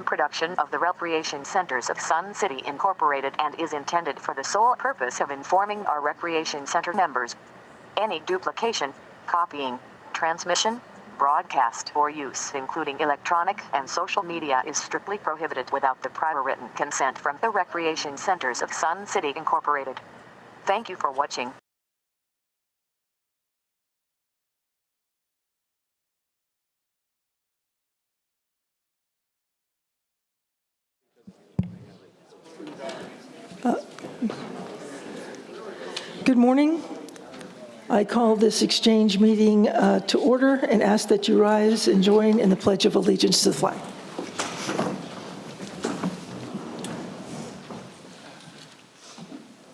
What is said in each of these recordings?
production of the Recreation Centers of Sun City Incorporated and is intended for the sole purpose of informing our Recreation Center members. Any duplication, copying, transmission, broadcast, or use, including electronic and social media, is strictly prohibited without the prior written consent from the Recreation Centers of Sun City Incorporated. Thank you for watching. Good morning. I call this exchange meeting to order and ask that you rise and join in the Pledge of Allegiance to the flag.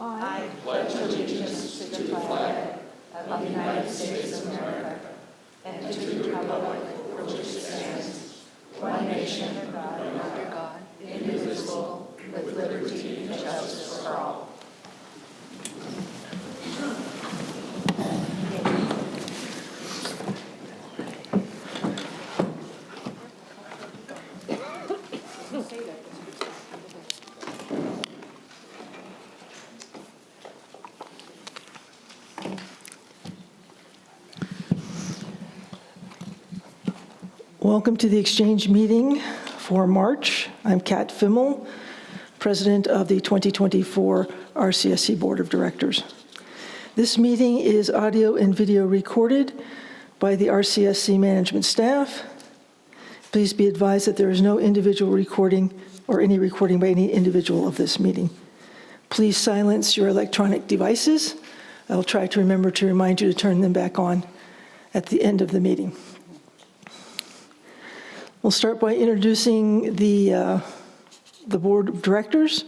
I pledge allegiance to the flag of the United States of America and to the republic for which it stands, one nation, under God, indivisible, with liberty and justice for all. Welcome to the exchange meeting for March. I'm Kat Fimmel, President of the 2024 RCSC Board of Directors. This meeting is audio and video recorded by the RCSC management staff. Please be advised that there is no individual recording or any recording by any individual of this meeting. Please silence your electronic devices. I'll try to remember to remind you to turn them back on at the end of the meeting. We'll start by introducing the Board of Directors.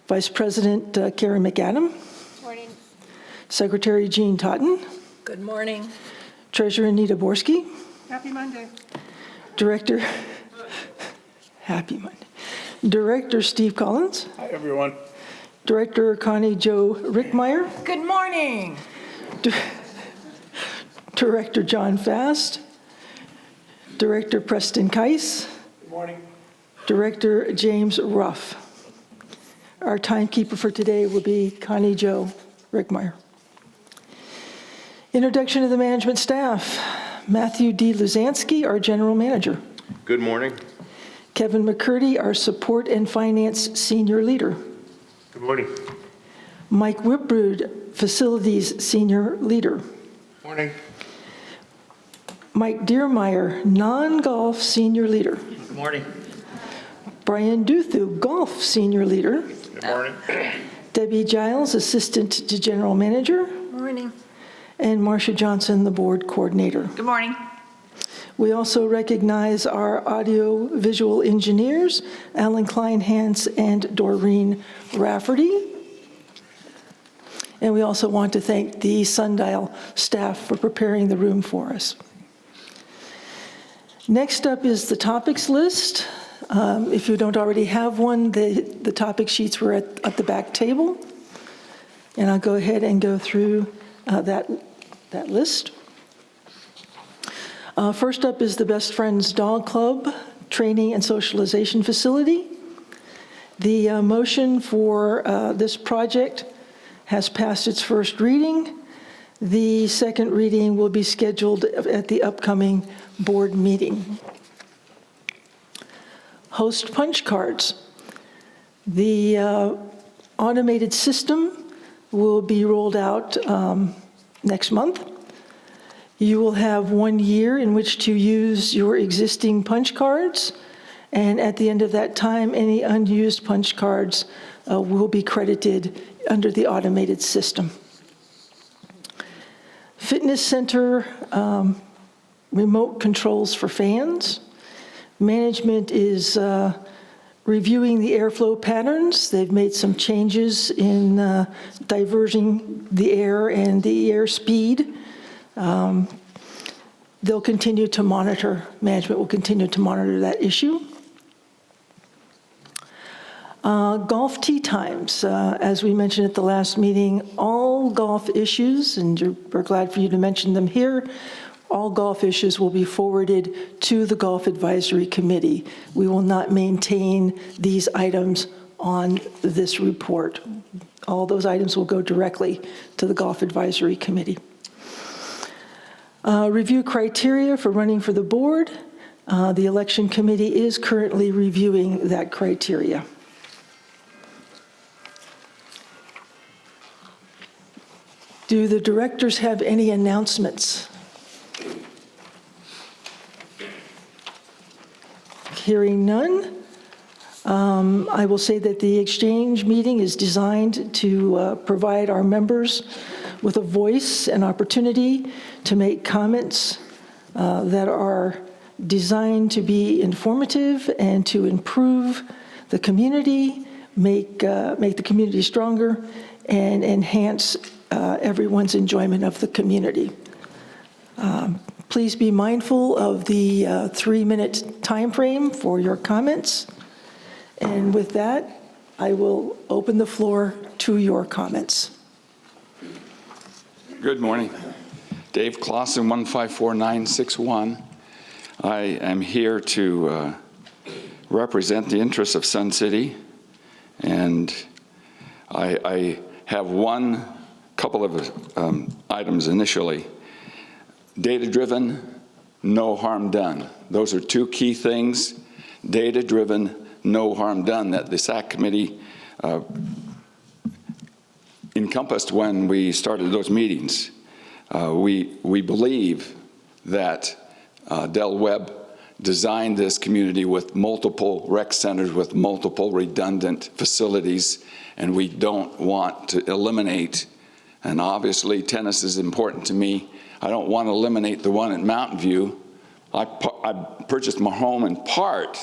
Vice President Karen McAdam. Morning. Secretary Jean Totten. Good morning. Treasurer Anita Borski. Happy Monday. Director, happy Monday. Director Steve Collins. Hi, everyone. Director Connie Jo Rickmeyer. Good morning. Director John Fast. Director Preston Keiss. Good morning. Director James Ruff. Our timekeeper for today will be Connie Jo Rickmeyer. Introduction of the management staff. Matthew D. Luzansky, our general manager. Good morning. Kevin McCurdy, our support and finance senior leader. Good morning. Mike Whipbrud, facilities senior leader. Morning. Mike Deermeyer, non-golf senior leader. Good morning. Brian Duthu, golf senior leader. Good morning. Debbie Giles, assistant to general manager. Morning. And Marcia Johnson, the board coordinator. Good morning. We also recognize our audio-visual engineers, Alan Kleinhans and Doreen Rafferty. And we also want to thank the Sundial staff for preparing the room for us. Next up is the topics list. If you don't already have one, the topic sheets were at the back table. And I'll go ahead and go through that list. First up is the Best Friends Dog Club Training and Socialization Facility. The motion for this project has passed its first reading. The second reading will be scheduled at the upcoming board meeting. Host punch cards. The automated system will be rolled out next month. You will have 1 year in which to use your existing punch cards, and at the end of that time, any unused punch cards will be credited under the automated system. Fitness center remote controls for fans. Management is reviewing the airflow patterns. They've made some changes in diverging the air and the air speed. They'll continue to monitor, management will continue to monitor that issue. Golf tee times. As we mentioned at the last meeting, all golf issues, and we're glad for you to mention them here, all golf issues will be forwarded to the Golf Advisory Committee. We will not maintain these items on this report. All those items will go directly to the Golf Advisory Committee. Review criteria for running for the board. The election committee is currently reviewing that criteria. Do the directors have any announcements? Hearing none, I will say that the exchange meeting is designed to provide our members with a voice and opportunity to make comments that are designed to be informative and to improve the community, make the community stronger, and enhance everyone's enjoyment of the community. Please be mindful of the 3-minute time frame for your comments. And with that, I will open the floor to your comments. Good morning. Dave Clausen, 154961. I am here to represent the interests of Sun City, and I have one couple of items initially. Data-driven, no harm done. Those are two key things. Data-driven, no harm done, that the SAC committee encompassed when we started those meetings. We believe that Del Webb designed this community with multiple rec centers, with multiple redundant facilities, and we don't want to eliminate, and obviously tennis is important to me, I don't want to eliminate the one at Mountain View. I purchased my home in part.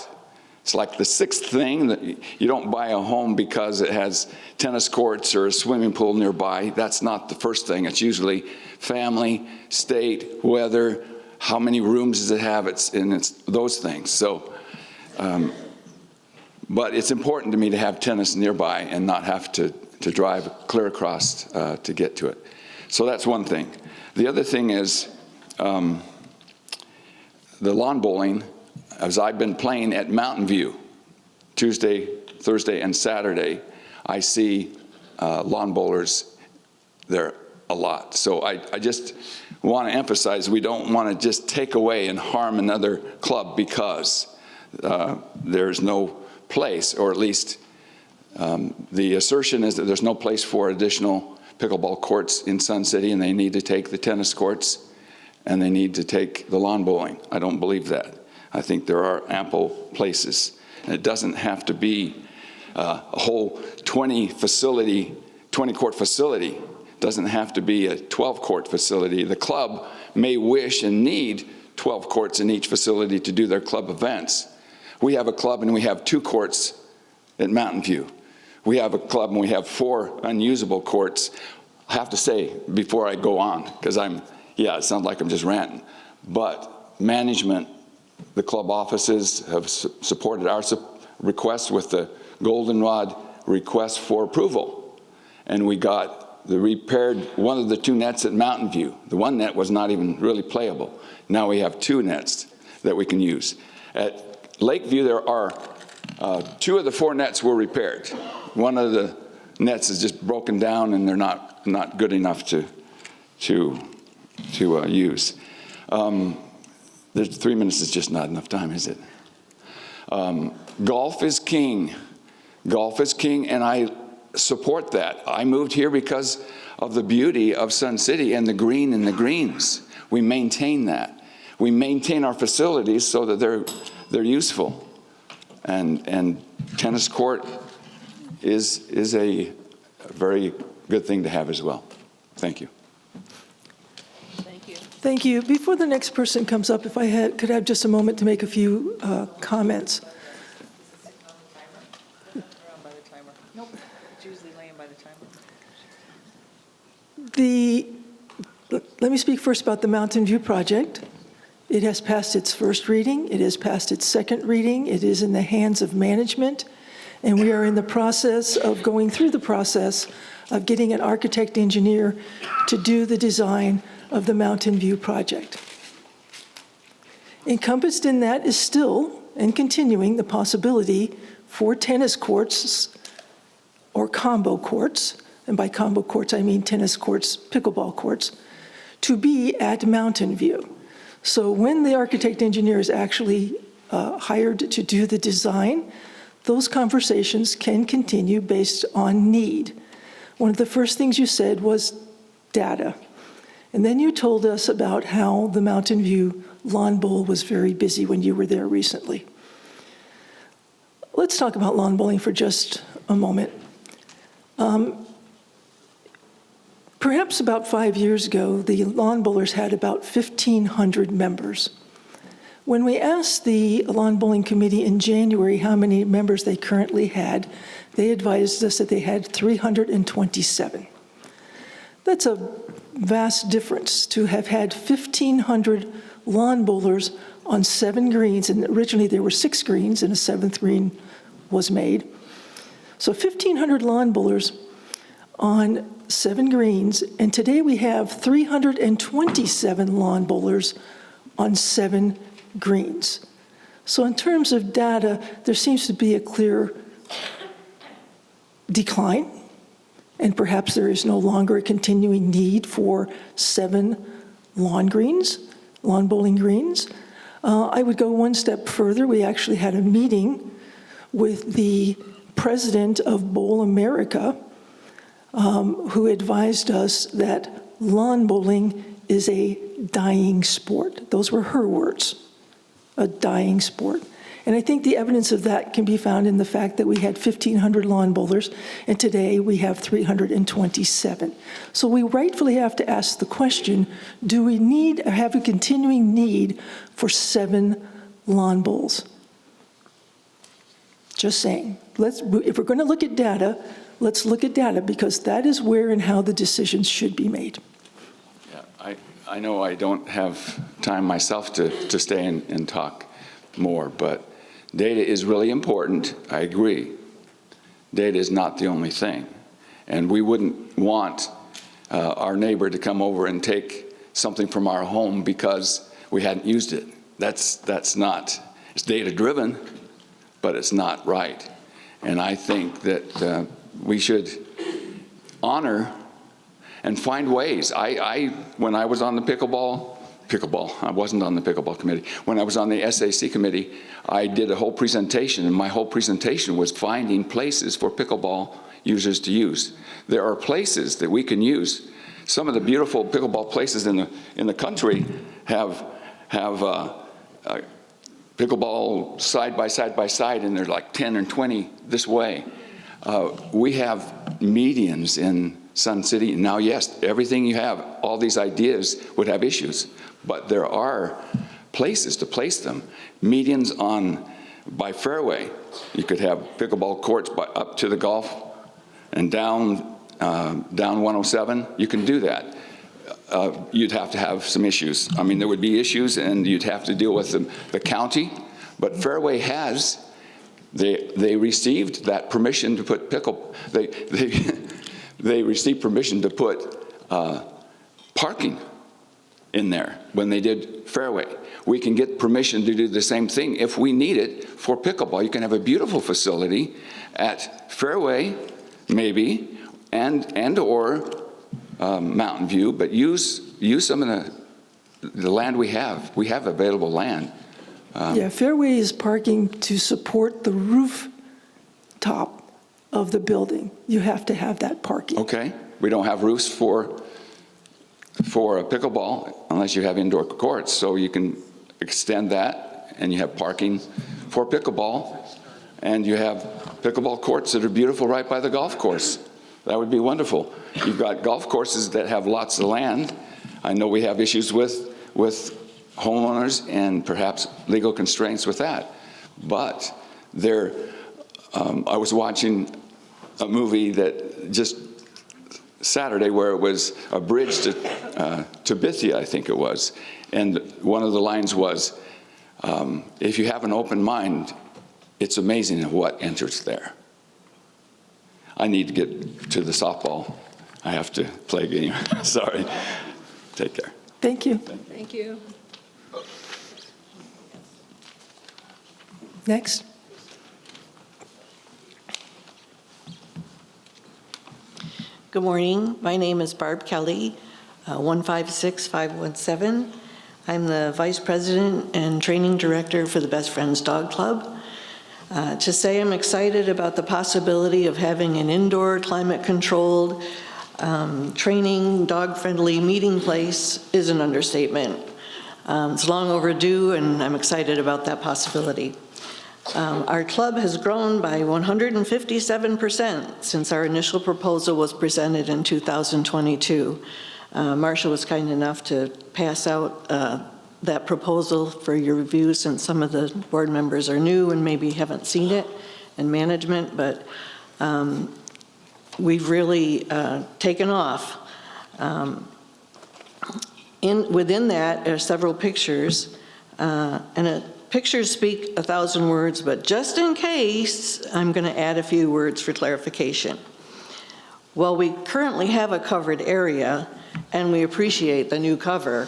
It's like the sixth thing that you don't buy a home because it has tennis courts or a swimming pool nearby. That's not the first thing. It's usually family, state, weather, how many rooms does it have, it's those things. So, but it's important to me to have tennis nearby and not have to drive clear across to get to it. So that's one thing. The other thing is the lawn bowling. As I've been playing at Mountain View, Tuesday, Thursday, and Saturday, I see lawn bowlers there a lot. So I just want to emphasize we don't want to just take away and harm another club because there's no place, or at least the assertion is that there's no place for additional pickleball courts in Sun City, and they need to take the tennis courts and they need to take the lawn bowling. I don't believe that. I think there are ample places. And it doesn't have to be a whole 20-court facility. It doesn't have to be a 12-court facility. The club may wish and need 12 courts in each facility to do their club events. We have a club and we have 2 courts at Mountain View. We have a club and we have 4 unusable courts. I have to say, before I go on, because it sounds like I'm just ranting, but management, the club offices have supported our request with the goldenrod request for approval. And we got repaired one of the 2 nets at Mountain View. The one net was not even really playable. Now we have 2 nets that we can use. At Lakeview, there are 2 of the 4 nets were repaired. One of the nets is just broken down and they're not good enough to use. There's 3 minutes is just not enough time, is it? Golf is king. Golf is king, and I support that. I moved here because of the beauty of Sun City and the green and the greens. We maintain that. We maintain our facilities so that they're useful. And tennis court is a very good thing to have as well. Thank you. Thank you. Before the next person comes up, if I could have just a moment to make a few comments. Nope, it's usually laying by the timer. Let me speak first about the Mountain View project. It has passed its first reading. It has passed its second reading. It is in the hands of management. And we are in the process of going through the process of getting an architect engineer to do the design of the Mountain View project. Encompassed in that is still, and continuing, the possibility for tennis courts or combo courts, and by combo courts I mean tennis courts, pickleball courts, to be at Mountain View. So when the architect engineer is actually hired to do the design, those conversations can continue based on need. One of the first things you said was data. And then you told us about how the Mountain View Lawn Bowl was very busy when you were there recently. Let's talk about lawn bowling for just a moment. Perhaps about 5 years ago, the lawn bowlers had about 1,500 members. When we asked the lawn bowling committee in January how many members they currently had, they advised us that they had 327. That's a vast difference to have had 1,500 lawn bowlers on 7 greens, and originally there were 6 greens and a 7th green was made. So 1,500 lawn bowlers on 7 greens, and today we have 327 lawn bowlers on 7 greens. So in terms of data, there seems to be a clear decline, and perhaps there is no longer a continuing need for 7 lawn bowling greens. I would go one step further. We actually had a meeting with the president of Bowl America, who advised us that lawn bowling is a dying sport. Those were her words, a dying sport. And I think the evidence of that can be found in the fact that we had 1,500 lawn bowlers, and today we have 327. So we rightfully have to ask the question, do we need or have a continuing need for 7 lawn bowls? Just saying. If we're going to look at data, let's look at data, because that is where and how the decisions should be made. Yeah, I know I don't have time myself to stay and talk more, but data is really important. I agree. Data is not the only thing. And we wouldn't want our neighbor to come over and take something from our home because we hadn't used it. That's not, it's data driven, but it's not right. And I think that we should honor and find ways. When I was on the pickleball, I wasn't on the pickleball committee. When I was on the SAC committee, I did a whole presentation, and my whole presentation was finding places for pickleball users to use. There are places that we can use. Some of the beautiful pickleball places in the country have pickleball side by side, and they're like 10 and 20 this way. We have medians in Sun City. Now, yes, everything you have, all these ideas would have issues, but there are places to place them. Medians by fairway. You could have pickleball courts up to the Gulf and down 107. You can do that. You'd have to have some issues. I mean, there would be issues, and you'd have to deal with the county, but Fairway has. They received that permission to put they received permission to put parking in there when they did Fairway. We can get permission to do the same thing if we need it for pickleball. You can have a beautiful facility at Fairway, maybe, or Mountain View, but use some of the land we have. We have available land. Yeah, Fairway is parking to support the rooftop of the building. You have to have that parking. Okay, we don't have roofs for a pickleball unless you have indoor courts, so you can extend that, and you have parking for pickleball, and you have pickleball courts that are beautiful right by the golf course. That would be wonderful. You've got golf courses that have lots of land. I know we have issues with homeowners and perhaps legal constraints with that, but I was watching a movie that just Saturday where it was a bridge to Bithia, I think it was, and one of the lines was, if you have an open mind, it's amazing what enters there. I need to get to the softball. I have to play a game. Sorry. Take care. Thank you. Thank you. Next. Good morning. My name is Barb Kelly, 156517. I'm the Vice President and Training Director for the Best Friends Dog Club. To say I'm excited about the possibility of having an indoor, climate-controlled, training, dog-friendly meeting place is an understatement. It's long overdue, and I'm excited about that possibility. Our club has grown by 157% since our initial proposal was presented in 2022. Marcia was kind enough to pass out that proposal for your review, since some of the board members are new and maybe haven't seen it in management, but we've really taken off. Within that are several pictures, and pictures speak 1,000 words, but just in case, I'm going to add a few words for clarification. While we currently have a covered area, and we appreciate the new cover,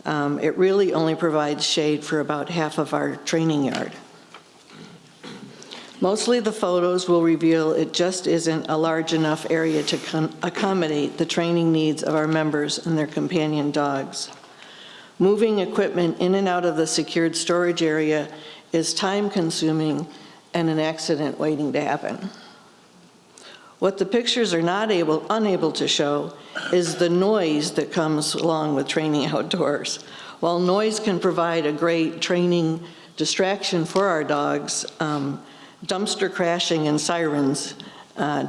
it really only provides shade for about half of our training yard. Mostly the photos will reveal it just isn't a large enough area to accommodate the training needs of our members and their companion dogs. Moving equipment in and out of the secured storage area is time-consuming and an accident waiting to happen. What the pictures are unable to show is the noise that comes along with training outdoors. While noise can provide a great training distraction for our dogs, dumpster crashing and sirens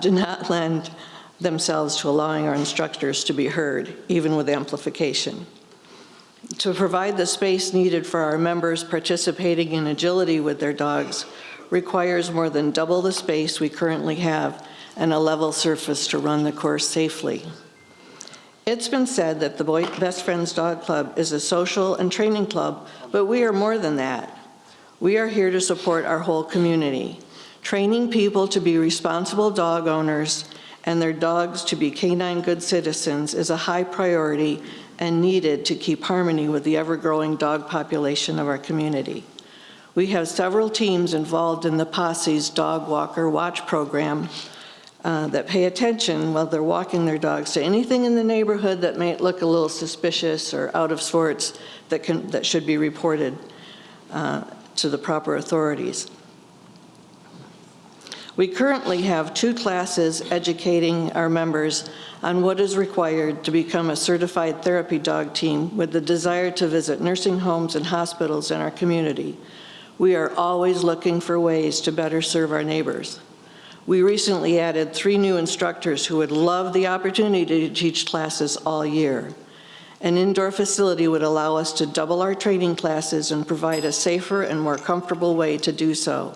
do not lend themselves to allowing our instructors to be heard, even with amplification. To provide the space needed for our members participating in agility with their dogs requires more than double the space we currently have and a level surface to run the course safely. It's been said that the Best Friends Dog Club is a social and training club, but we are more than that. We are here to support our whole community. Training people to be responsible dog owners and their dogs to be canine good citizens is a high priority and needed to keep harmony with the ever-growing dog population of our community. We have several teams involved in the Posse's Dog Walker Watch program that pay attention while they're walking their dogs to anything in the neighborhood that may look a little suspicious or out of sorts that should be reported to the proper authorities. We currently have 2 classes educating our members on what is required to become a certified therapy dog team with the desire to visit nursing homes and hospitals in our community. We are always looking for ways to better serve our neighbors. We recently added 3 new instructors who would love the opportunity to teach classes all year. An indoor facility would allow us to double our training classes and provide a safer and more comfortable way to do so.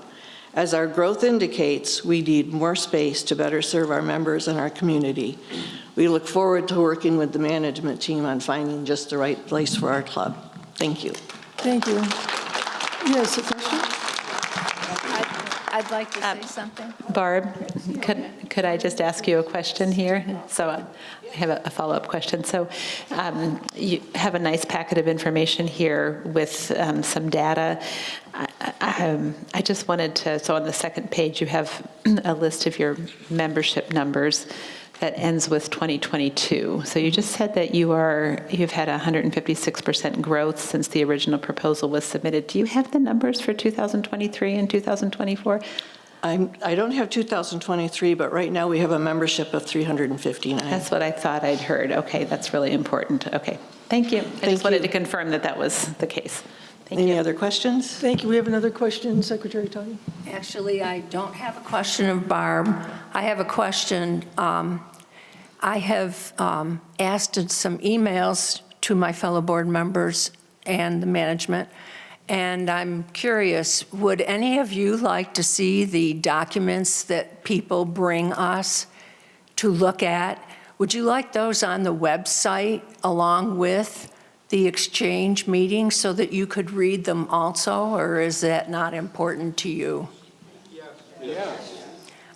As our growth indicates, we need more space to better serve our members and our community. We look forward to working with the management team on finding just the right place for our club. Thank you. Thank you. Yes, a question? I'd like to say something. Barb, could I just ask you a question here? So I have a follow-up question. So you have a nice packet of information here with some data. I just wanted to, so on the second page, you have a list of your membership numbers that ends with 2022. So you just said that you've had 156% growth since the original proposal was submitted. Do you have the numbers for 2023 and 2024? I don't have 2023, but right now we have a membership of 359. That's what I thought I'd heard. Okay, that's really important. Okay, thank you. I just wanted to confirm that that was the case. Thank you. Any other questions? Thank you. We have another question, Secretary Tanya. Actually, I don't have a question of Barb. I have a question. I have asked some emails to my fellow board members and the management, and I'm curious, would any of you like to see the documents that people bring us to look at? Would you like those on the website along with the exchange meeting so that you could read them also, or is that not important to you? Yes.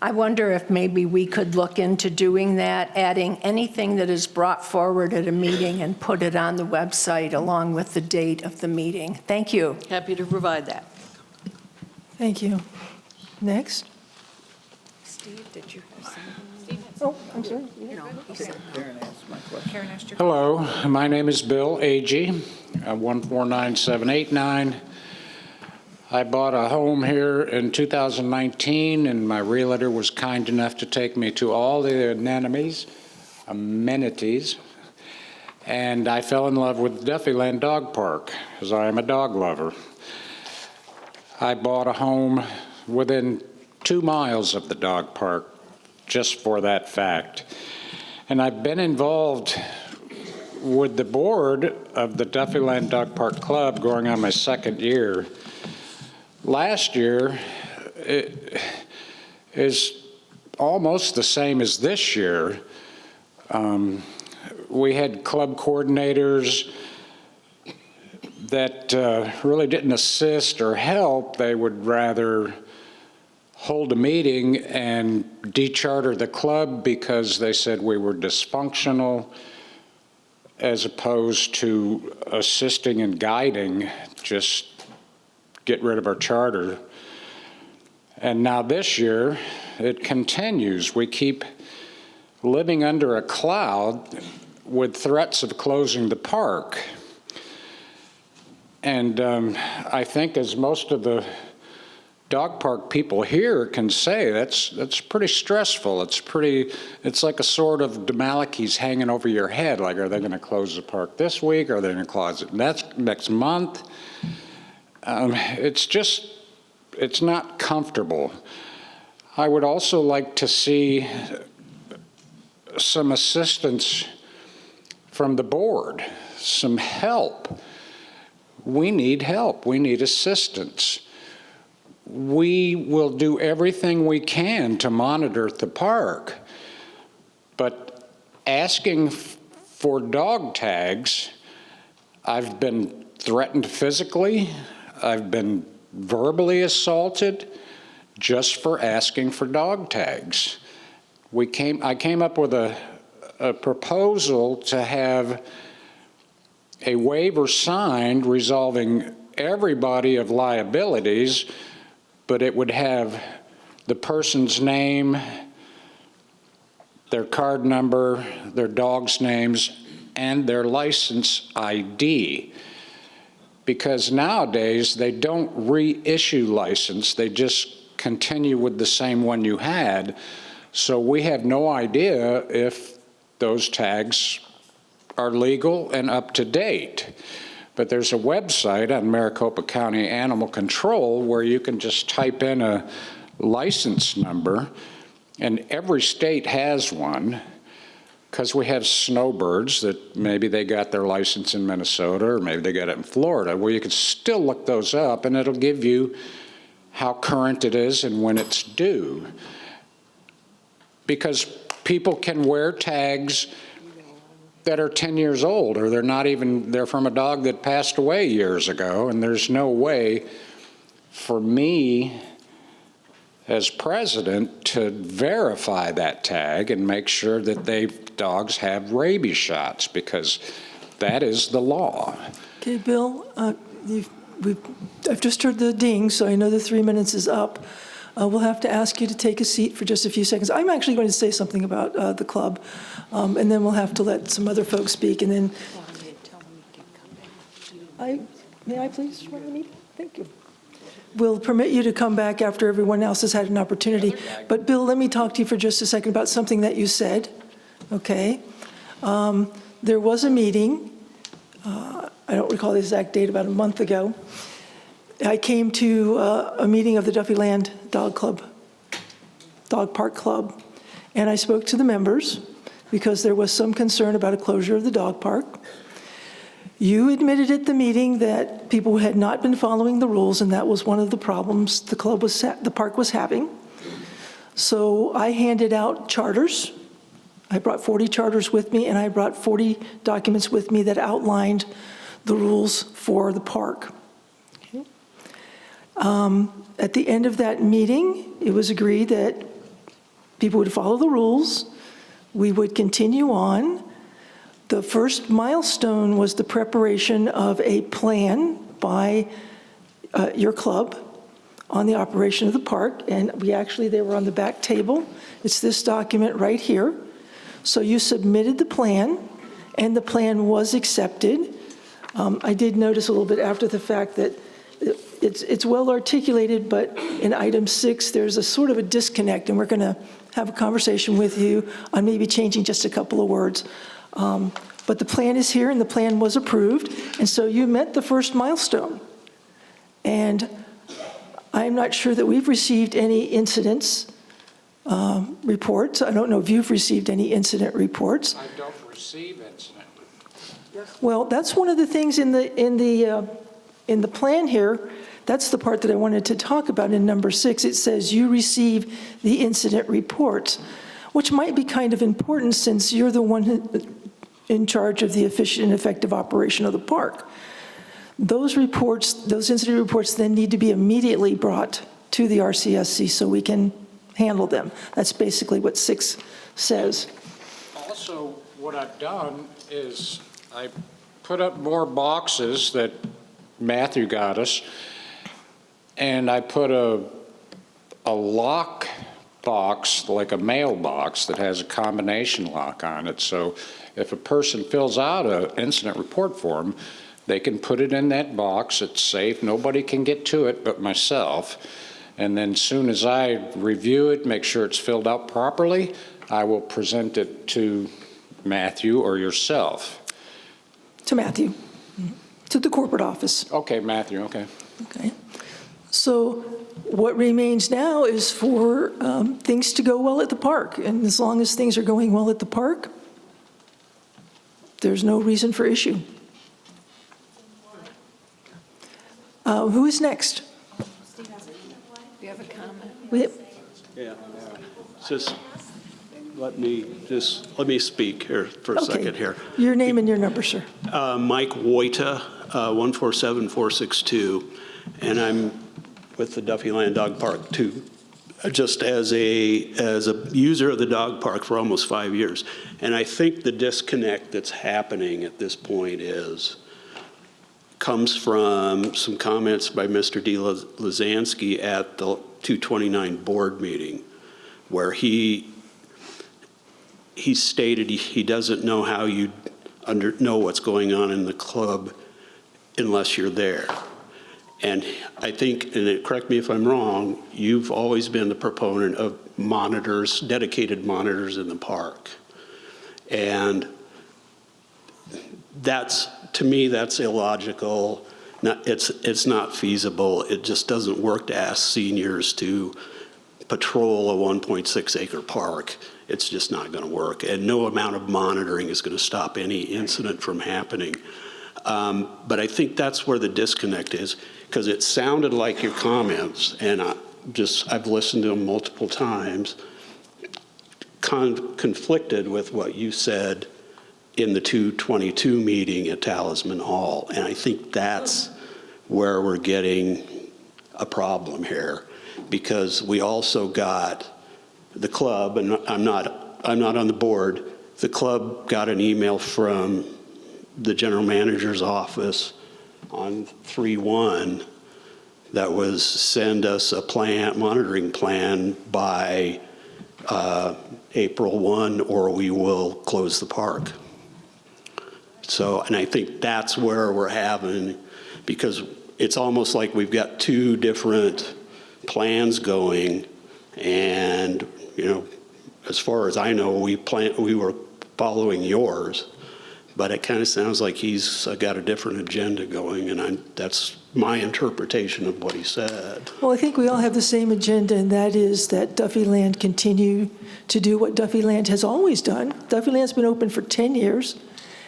I wonder if maybe we could look into doing that, adding anything that is brought forward at a meeting and put it on the website along with the date of the meeting. Thank you. Happy to provide that. Thank you. Next. Steve, did you have something? Oh, I'm sorry. No, he said no. Karen asked your Hello, my name is Bill Agee, 149-789. I bought a home here in 2019, and my realtor was kind enough to take me to all the amenities, and I fell in love with Duffyland Dog Park, as I am a dog lover. I bought a home within 2 miles of the dog park, just for that fact. And I've been involved with the board of the Duffyland Dog Park Club going on my 2nd year. Last year it is almost the same as this year. We had club coordinators that really didn't assist or help. They would rather hold a meeting and decharter the club because they said we were dysfunctional, as opposed to assisting and guiding, just get rid of our charter. And now this year, it continues. We keep living under a cloud with threats of closing the park. And I think, as most of the dog park people here can say, that's pretty stressful. It's like a sword of Damocles hanging over your head. Like, are they going to close the park this week? Are they going to close it next month? It's not comfortable. I would also like to see some assistance from the board, some help. We need help. We need assistance. We will do everything we can to monitor the park, but asking for dog tags, I've been threatened physically, I've been verbally assaulted just for asking for dog tags. I came up with a proposal to have a waiver signed resolving everybody of liabilities, but it would have the person's name, their card number, their dog's names, and their license ID. Because nowadays, they don't reissue license, they just continue with the same one you had. So we have no idea if those tags are legal and up to date. But there's a website on Maricopa County Animal Control where you can just type in a license number, and every state has one, because we have snowbirds that maybe they got their license in Minnesota or maybe they got it in Florida, where you can still look those up and it'll give you how current it is and when it's due. Because people can wear tags that are 10 years old, or they're from a dog that passed away years ago, and there's no way for me as president to verify that tag and make sure that dogs have rabies shots, because that is the law. Okay, Bill, I've just heard the ding, so I know the 3 minutes is up. We'll have to ask you to take a seat for just a few seconds. I'm actually going to say something about the club, and then we'll have to let some other folks speak, and then... May I please run the meeting? Thank you. We'll permit you to come back after everyone else has had an opportunity. But Bill, let me talk to you for just a second about something that you said, okay? There was a meeting, I don't recall the exact date, about a month ago. I came to a meeting of the Duffyland Dog Park Club, and I spoke to the members because there was some concern about a closure of the dog park. You admitted at the meeting that people had not been following the rules, and that was one of the problems the park was having. So I handed out charters. I brought 40 charters with me, and I brought 40 documents with me that outlined the rules for the park. Okay. At the end of that meeting, it was agreed that people would follow the rules. We would continue on. The first milestone was the preparation of a plan by your club on the operation of the park, and they were on the back table. It's this document right here. So you submitted the plan, and the plan was accepted. I did notice a little bit after the fact that it's well articulated, but in item 6, there's a sort of a disconnect, and we're going to have a conversation with you on maybe changing just a couple of words. But the plan is here, and the plan was approved, and so you met the first milestone. And I'm not sure that we've received any incidents reports. I don't know if you've received any incident reports. I don't receive incident. Well, that's one of the things in the plan here. That's the part that I wanted to talk about in number 6. It says you receive the incident reports, which might be kind of important since you're the one in charge of the efficient and effective operation of the park. Those reports, those incident reports then need to be immediately brought to the RCSC so we can handle them. That's basically what 6 says. Also, what I've done is I put up more boxes that Matthew got us, and I put a lock box, like a mailbox, that has a combination lock on it. So if a person fills out an incident report form, they can put it in that box. It's safe. Nobody can get to it but myself. And then as soon as I review it, make sure it's filled out properly, I will present it to Matthew or yourself. To Matthew, to the corporate office. Okay, Matthew, okay. Okay. So what remains now is for things to go well at the park. And as long as things are going well at the park, there's no reason for issue. Who is next? Do you have a comment? Yeah, just let me speak here for a second here. Your name and your number, sir. Mike Wojta, 147462, and I'm with the Duffy Land Dog Park too, just as a user of the dog park for almost 5 years. And I think the disconnect that's happening at this point comes from some comments by Mr. D. Lazansky at the 229 board meeting, where he stated he doesn't know how you know what's going on in the club unless you're there. And I think, and correct me if I'm wrong, you've always been the proponent of monitors, dedicated monitors in the park. And to me, that's illogical. It's not feasible. It just doesn't work to ask seniors to patrol a 1.6 acre park. It's just not going to work. And no amount of monitoring is going to stop any incident from happening. But I think that's where the disconnect is, because it sounded like your comments, and I've listened to them multiple times, conflicted with what you said in the 222 meeting at Talisman Hall. And I think that's where we're getting a problem here, because we also got the club, and I'm not on the board, the club got an email from the general manager's office on 3/1 that was send us a monitoring plan by April 1 or we will close the park. So, and I think that's where we're having, because it's almost like we've got two different plans going, and, as far as I know, we were following yours, but it kind of sounds like he's got a different agenda going, and that's my interpretation of what he said. Well, I think we all have the same agenda, and that is that Duffy Land continue to do what Duffy Land has always done. Duffy Land's been open for 10 years,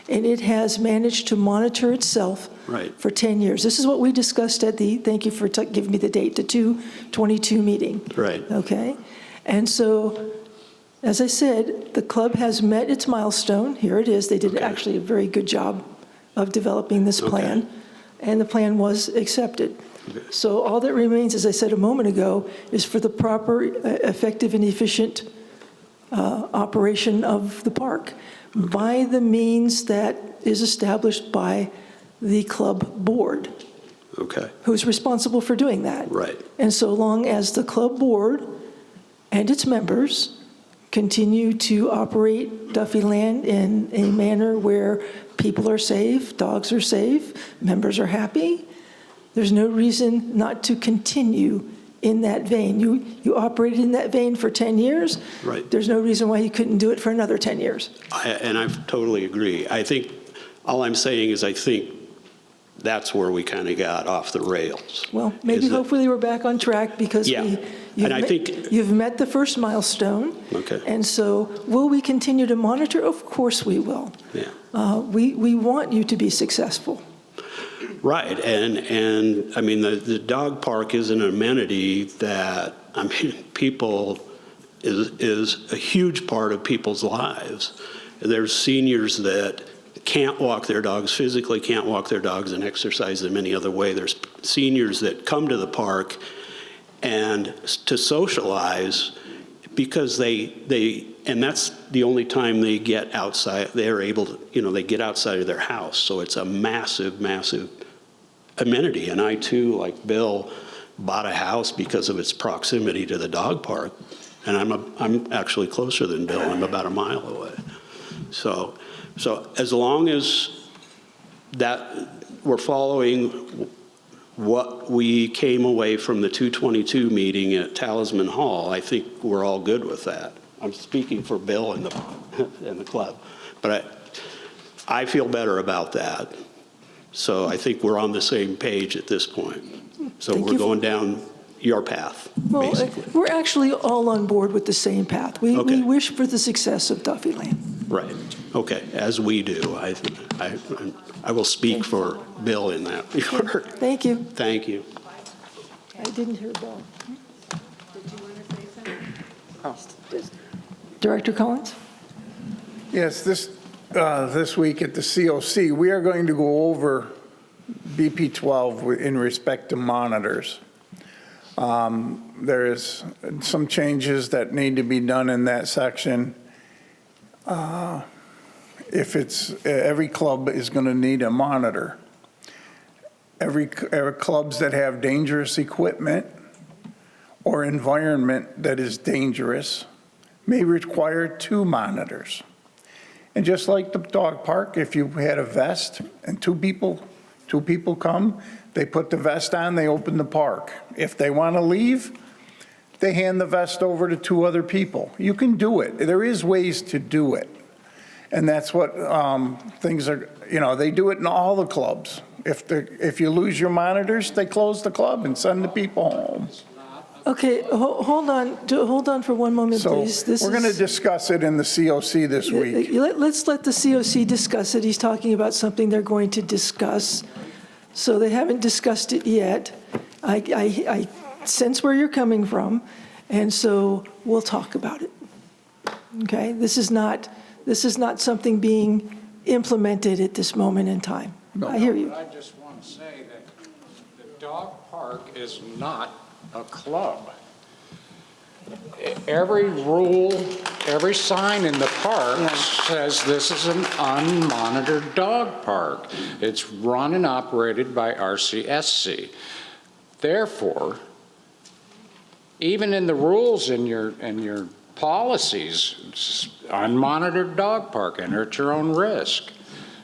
and it has managed to monitor itself for 10 years. This is what we discussed at thank you for giving me the date, the 222 meeting. Right. Okay? And so, as I said, the club has met its milestone. Here it is. They did actually a very good job of developing this plan, and the plan was accepted. So all that remains, as I said a moment ago, is for the proper, effective, and efficient operation of the park by the means that is established by the club board. Okay, who's responsible for doing that. right. And so long as the club board and its members continue to operate Duffyland in a manner where people are safe, dogs are safe, members are happy, there's no reason not to continue in that vein. You operated in that vein for 10 years. Right. There's no reason why you couldn't do it for another 10 years. And I totally agree. I think, all I'm saying is I think that's where we kind of got off the rails. Well, maybe Is that- hopefully we're back on track because Yeah. And I think- you've met the first milestone. Okay. And so will we continue to monitor? Of course we will. Yeah. We want you to be successful. Right, and I mean, the dog park is an amenity that, I mean, people, is a huge part of people's lives. There's seniors that can't walk their dogs, physically can't walk their dogs and exercise them any other way. There's seniors that come to the park and to socialize because and that's the only time they get outside, they're able to, they get outside of their house. So it's a massive, massive amenity. And I too, like Bill, bought a house because of its proximity to the dog park. And I'm actually closer than Bill. I'm about a mile away. So as long as that we're following what we came away from the 222 meeting at Talisman Hall, I think we're all good with that. I'm speaking for Bill and the club, but I feel better about that. So I think we're on the same page at this point. So we're going down your path, Well, basically. we're actually all on board with the same path. We Okay. wish for the success of Duffyland. Right. Okay. As we do. I will speak for Bill in that regard. Thank you. Thank you. I didn't hear Bill. Director Collins? Yes, this week at the COC, we are going to go over BP 12 in respect to monitors. There is some changes that need to be done in that section. If every club is going to need a monitor. Every clubs that have dangerous equipment or environment that is dangerous may require 2 monitors. And just like the dog park, if you had a vest and two people come, they put the vest on, they open the park. If they want to leave, they hand the vest over to 2 other people. You can do it. There is ways to do it. And that's what things are, they do it in all the clubs. If you lose your monitors, they close the club and send the people home. Okay, hold on for one moment, So please. we're going to discuss it in the COC this week. Let's let the COC discuss it. He's talking about something they're going to discuss. So they haven't discussed it yet. I sense where you're coming from, and so we'll talk about it. Okay? This is not something being implemented at this moment in time. No. I hear you. I just want to say that the dog park is not a club. Every rule, every sign in the park says this is an unmonitored dog park. It's run and operated by RCSC. Therefore, even in the rules in your policies, it's unmonitored dog park, enter at your own risk.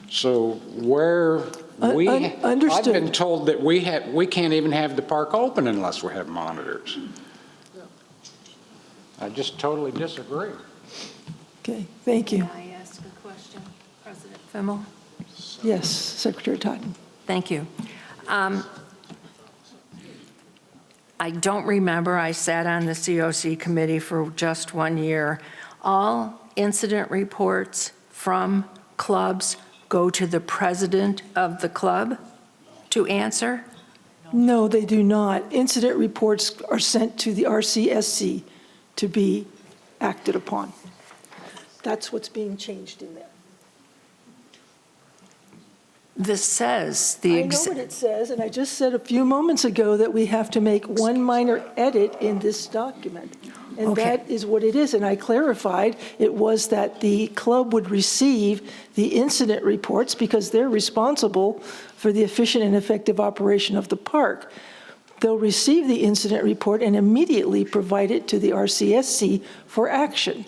So where Understood. I've been told that we can't even have the park open unless we have monitors. I just totally disagree. Okay, thank you. Can I ask a question, President Fimmel? Yes, Secretary Totten. Thank you. I don't remember, I sat on the COC committee for just 1 year. All incident reports from clubs go to the president of the club to answer? No, they do not. Incident reports are sent to the RCSC to be acted upon. That's what's being changed in there. This says I know what it says, and I just said a few moments ago that we have to make one minor edit in this document. And Okay. that is what it is. And I clarified, it was that the club would receive the incident reports because they're responsible for the efficient and effective operation of the park. They'll receive the incident report and immediately provide it to the RCSC for action.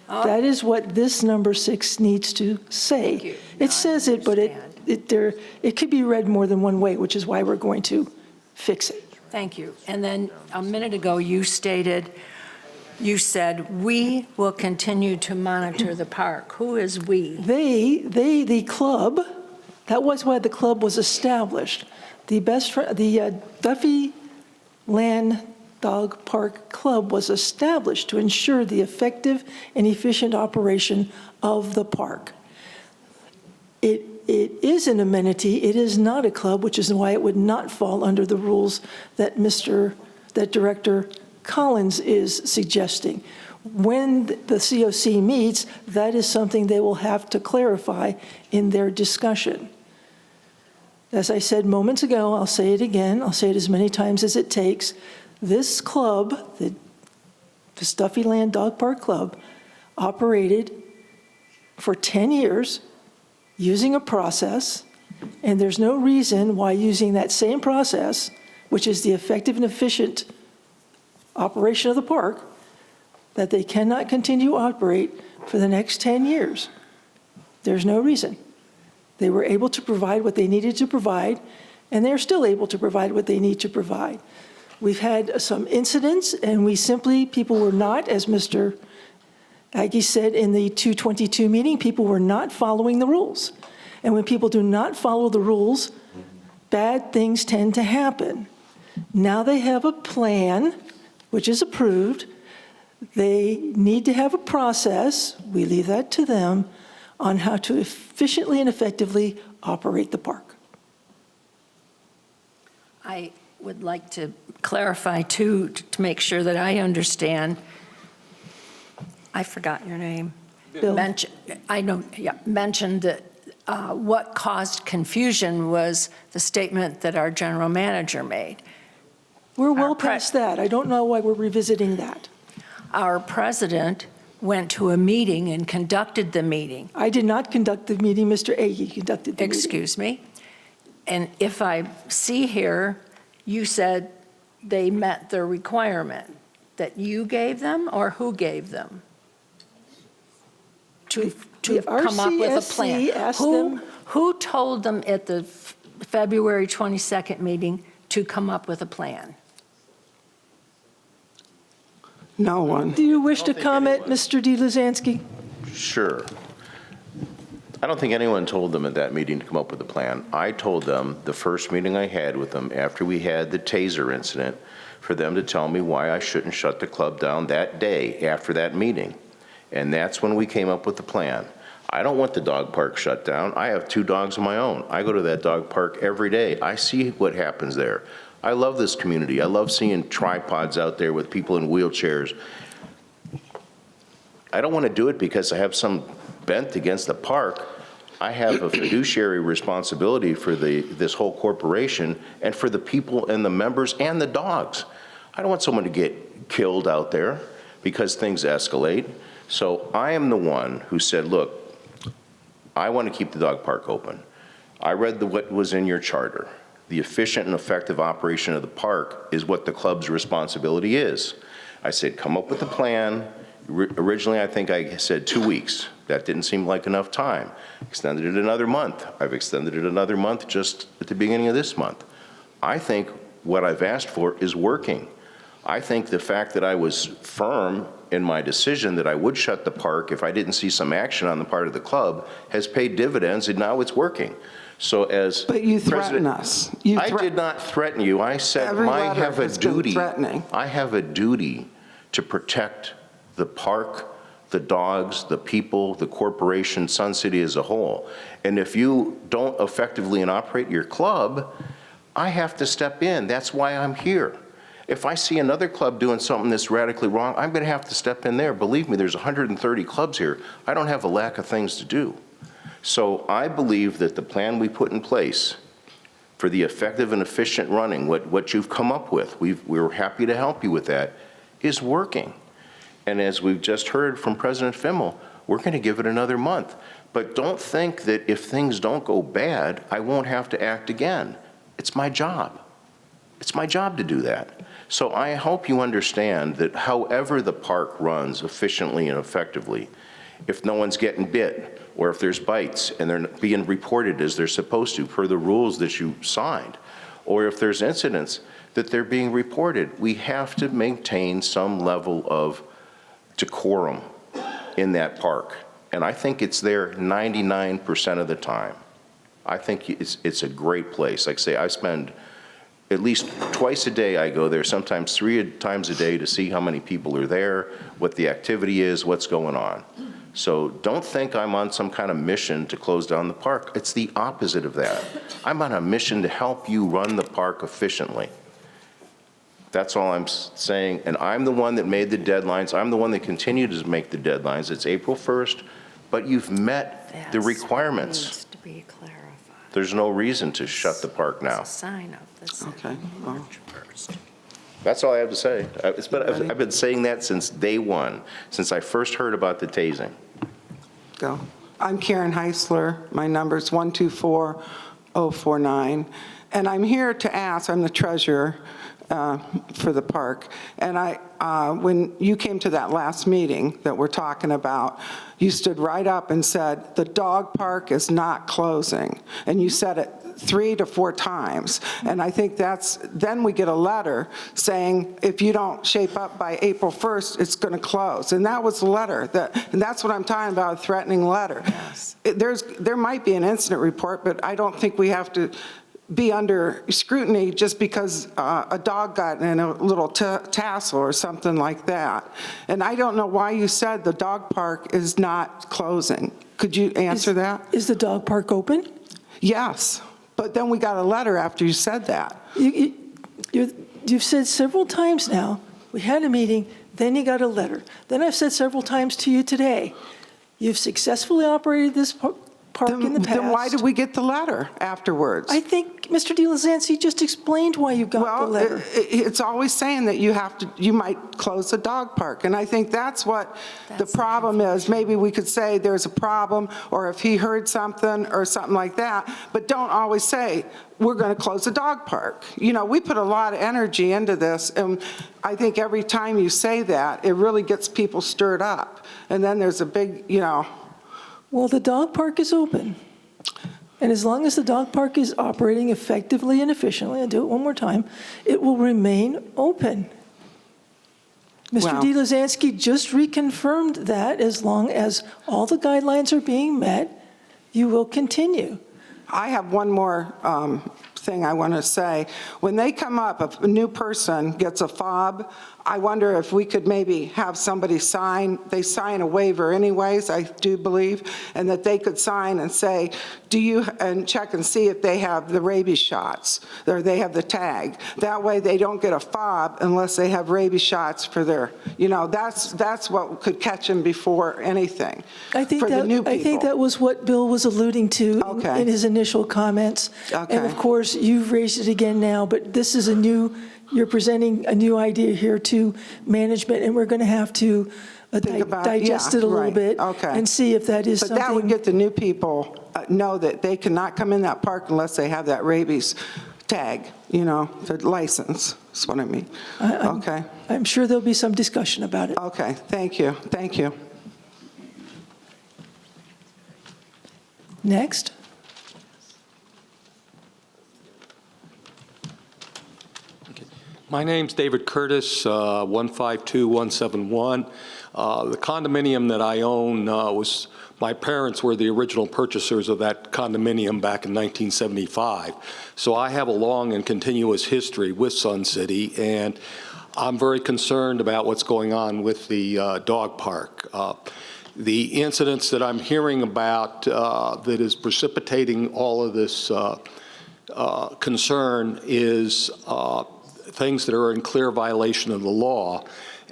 That is what this number 6 needs to say. Thank you. Now I It says it, but it could be read more than one way, which is why we're going to fix it. Thank you. And then a minute ago, you said, "We will continue to monitor the park." Who is "we"? The club, that was why the club was established. The Duffy Land Dog Park Club was established to ensure the effective and efficient operation of the park. It is an amenity, it is not a club, which is why it would not fall under the rules that Director Collins is suggesting. When the COC meets, that is something they will have to clarify in their discussion. As I said moments ago, I'll say it again, I'll say it as many times as it takes. This club, the Duffy Land Dog Park Club, operated for 10 years using a process, and there's no reason why using that same process, which is the effective and efficient operation of the park, that they cannot continue to operate for the next 10 years. There's no reason. They were able to provide what they needed to provide, and they're still able to provide what they need to provide. We've had some incidents, and people were not, as Mr. Aggie said in the 222 meeting, people were not following the rules. And when people do not follow the rules, bad things tend to happen. Now they have a plan, which is approved. They need to have a process, we leave that to them, on how to efficiently and effectively operate the park. I would like to clarify, too, to make sure that I understand. I forgot your name. Bill. Mentioned that what caused confusion was the statement that our general manager made. We're well past that. I don't know why we're revisiting that. Our president went to a meeting and conducted the meeting. I did not conduct the meeting. Mr. Agee conducted the meeting. Excuse me. And if I see here, you said they met the requirement that you gave them, or who gave them? To come up with a plan. RCSC asked them. Who told them at the February 22nd meeting to come up with a plan? No one. Do you wish to comment, Mr. DeLuzansky? Sure. I don't think anyone told them at that meeting to come up with a plan. I told them, the first meeting I had with them after we had the taser incident, for them to tell me why I shouldn't shut the club down that day after that meeting. And that's when we came up with the plan. I don't want the dog park shut down. I have 2 dogs of my own. I go to that dog park every day. I see what happens there. I love this community. I love seeing tripods out there with people in wheelchairs. I don't want to do it because I have some bent against the park. I have a fiduciary responsibility for this whole corporation and for the people and the members and the dogs. I don't want someone to get killed out there because things escalate. So I am the one who said, look, I want to keep the dog park open. I read what was in your charter. The efficient and effective operation of the park is what the club's responsibility is. I said, come up with a plan. Originally, I think I said 2 weeks. That didn't seem like enough time. Extended it another month. I've extended it another month just at the beginning of this month. I think what I've asked for is working. I think the fact that I was firm in my decision that I would shut the park if I didn't see some action on the part of the club has paid dividends, and now it's working. So as But you threaten us. I did not threaten you. I said I have a duty. I have a duty to protect the park, the dogs, the people, the corporation, Sun City as a whole. And if you don't effectively operate your club, I have to step in. That's why I'm here. If I see another club doing something that's radically wrong, I'm going to have to step in there. Believe me, there's 130 clubs here. I don't have a lack of things to do. So I believe that the plan we put in place for the effective and efficient running, what you've come up with, we were happy to help you with that, is working. And as we've just heard from President Fimmel, we're going to give it another month. But don't think that if things don't go bad, I won't have to act again. It's my job. It's my job to do that. So I hope you understand that however the park runs efficiently and effectively, if no one's getting bit, or if there's bites and they're being reported as they're supposed to per the rules that you signed, or if there's incidents that they're being reported, we have to maintain some level of decorum in that park. And I think it's there 99% of the time. I think it's a great place. Like I say, I spend at least twice a day I go there, sometimes 3 times a day to see how many people are there, what the activity is, what's going on. So don't think I'm on some kind of mission to close down the park. It's the opposite of that. I'm on a mission to help you run the park efficiently. That's all I'm saying. And I'm the one that made the deadlines. I'm the one that continues to make the deadlines. It's April 1st, but you've met the requirements. Needs to be clarified. There's no reason to shut the park now. It's a sign of this. Okay, well. March 1st. That's all I have to say. I've been saying that since day one, since I first heard about the tasing. Go. I'm Karen Heisler. My number's 124049. And I'm here to ask, I'm the treasurer for the park. And when you came to that last meeting that we're talking about, you stood right up and said, the dog park is not closing. And you said it 3 to 4 times. And I think then we get a letter saying, if you don't shape up by April 1st, it's going to close. And that was the letter. And that's what I'm talking about, a threatening letter. Yes. There might be an incident report, but I don't think we have to be under scrutiny just because a dog got in a little tassel or something like that. And I don't know why you said the dog park is not closing. Could you answer that? Is the dog park open? Yes, but then we got a letter after you said that. You've said several times now, we had a meeting, then you got a letter. Then I've said several times to you today, you've successfully operated this park in the past. Then why did we get the letter afterwards? I think Mr. DeLazanzi just explained why you got the letter. It's always saying that you might close the dog park, and I think that's what the problem is. Maybe we could say there's a problem, or if he heard something or something like that, but don't always say, we're going to close the dog park. You know, we put a lot of energy into this, and I think every time you say that, it really gets people stirred up. And then there's a big, Well, the dog park is open. And as long as the dog park is operating effectively and efficiently, I'll do it one more time, it will remain open. Mr. Wow. DeLazanski just reconfirmed that as long as all the guidelines are being met, you will continue. I have one more thing I want to say. When they come up, if a new person gets a fob, I wonder if we could maybe have somebody sign, they sign a waiver anyways, I do believe, and that they could sign and say, and check and see if they have the rabies shots, or they have the tag. That way they don't get a fob unless they have rabies shots for their, that's what could catch them before anything. I think for the new people. I think that was what Bill was alluding to in his initial comments. Okay. And of course, you've raised it again now, but this is you're presenting a new idea here to management, and we're going to have to digest it a little bit and see if that is something. But that would get the new people know that they cannot come in that park unless they have that rabies tag, the license, is what I mean. Okay. I'm sure there'll be some discussion about it. Okay, thank you. Thank you. Next. My name's David Curtis, 152171. The condominium that I own my parents were the original purchasers of that condominium back in 1975. So I have a long and continuous history with Sun City, and I'm very concerned about what's going on with the dog park. The incidents that I'm hearing about that is precipitating all of this concern is things that are in clear violation of the law.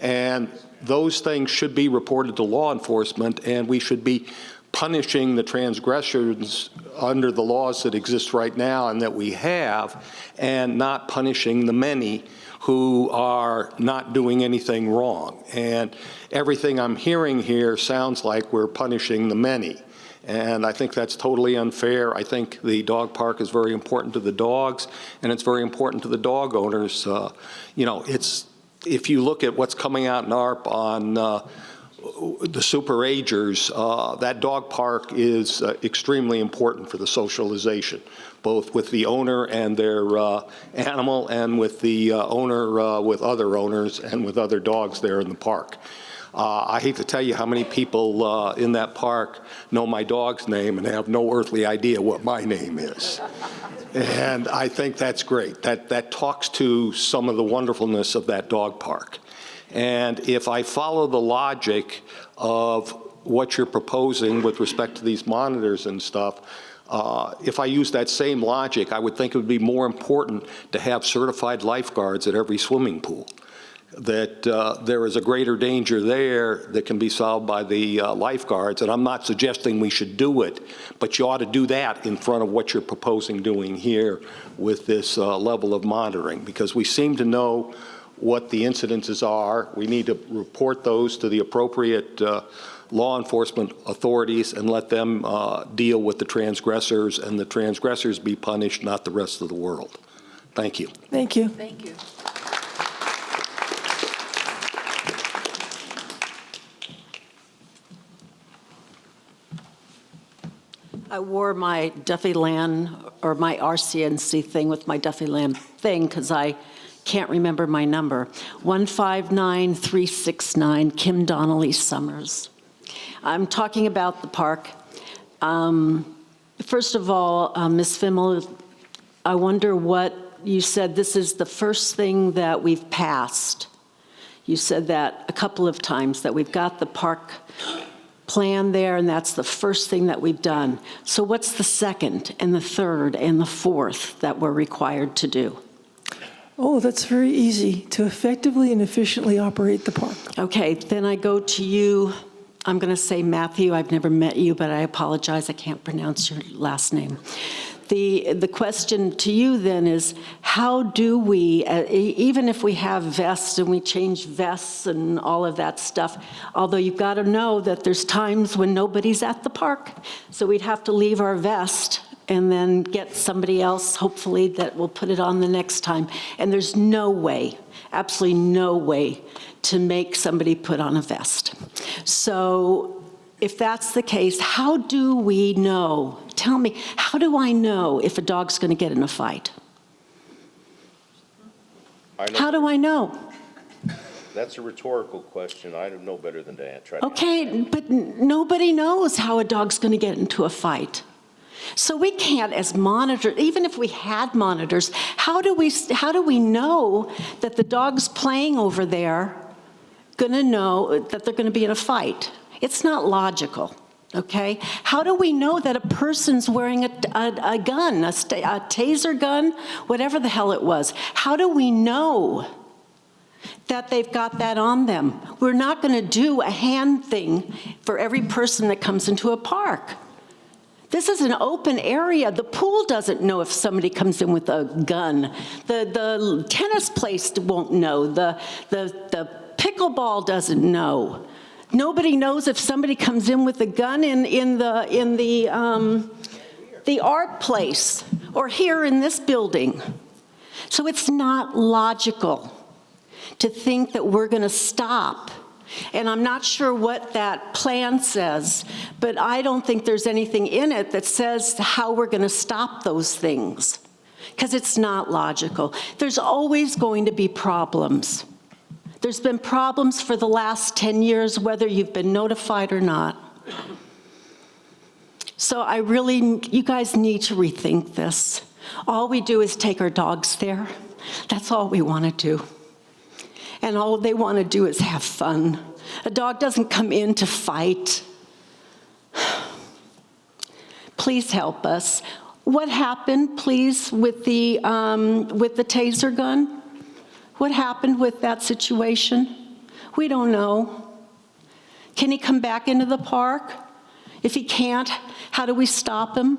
And those things should be reported to law enforcement, and we should be punishing the transgressors under the laws that exist right now and that we have, and not punishing the many who are not doing anything wrong. And everything I'm hearing here sounds like we're punishing the many. And I think that's totally unfair. I think the dog park is very important to the dogs, and it's very important to the dog owners. If you look at what's coming out in ARP on the super agers, that dog park is extremely important for the socialization, both with the owner and their animal, and with the owner with other owners and with other dogs there in the park. I hate to tell you how many people in that park know my dog's name and have no earthly idea what my name is. And I think that's great. That talks to some of the wonderfulness of that dog park. And if I follow the logic of what you're proposing with respect to these monitors and stuff, if I use that same logic, I would think it would be more important to have certified lifeguards at every swimming pool. That there is a greater danger there that can be solved by the lifeguards, and I'm not suggesting we should do it, but you ought to do that in front of what you're proposing doing here with this level of monitoring, because we seem to know what the incidences are. We need to report those to the appropriate law enforcement authorities and let them deal with the transgressors, and the transgressors be punished, not the rest of the world. Thank you. Thank you. Thank you. I wore my Duffy Land, or my RCSC thing with my Duffy Land thing, because I can't remember my number. 159369, Kim Donnelly Summers. I'm talking about the park. First of all, Ms. Fimmel, I wonder what you said. This is the first thing that we've passed. You said that a couple of times, that we've got the park plan there, and that's the first thing that we've done. So what's the second and the third and the fourth that we're required to do? Oh, that's very easy, to effectively and efficiently operate the park. Okay, then I go to you. I'm going to say Matthew. I've never met you, but I apologize. I can't pronounce your last name. The question to you then is, how do we, even if we have vests and we change vests and all of that stuff, although you've got to know that there's times when nobody's at the park, so we'd have to leave our vest and then get somebody else, hopefully, that will put it on the next time. And there's no way, absolutely no way, to make somebody put on a vest. So if that's the case, how do we know? Tell me, how do I know if a dog's going to get in a fight? How do I know? That's a rhetorical question. I don't know better than to answer. Okay, but nobody knows how a dog's going to get into a fight. So we can't, as monitors, even if we had monitors, how do we know that the dog's playing over there going to know that they're going to be in a fight? It's not logical, okay? How do we know that a person's wearing a gun, a taser gun, whatever the hell it was? How do we know that they've got that on them? We're not going to do a hand thing for every person that comes into a park. This is an open area. The pool doesn't know if somebody comes in with a gun. The tennis place won't know. The pickleball doesn't know. Nobody knows if somebody comes in with a gun in the art place or here in this building. So it's not logical to think that we're going to stop. And I'm not sure what that plan says, but I don't think there's anything in it that says how we're going to stop those things, because it's not logical. There's always going to be problems. There's been problems for the last 10 years, whether you've been notified or not. So you guys need to rethink this. All we do is take our dogs there. That's all we want to do. And all they want to do is have fun. A dog doesn't come in to fight. Please help us. What happened, please, with the taser gun? What happened with that situation? We don't know. Can he come back into the park? If he can't, how do we stop him?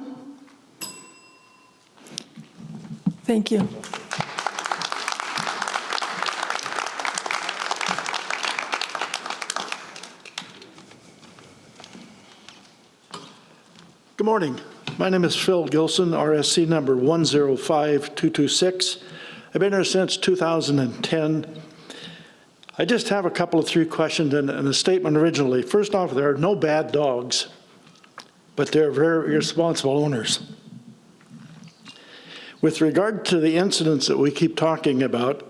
Thank you. Good morning. My name is Phil Gilson, RSC number 105226. I've been here since 2010. I just have a couple of 3 questions and a statement originally. First off, there are no bad dogs, but they're very irresponsible owners. With regard to the incidents that we keep talking about,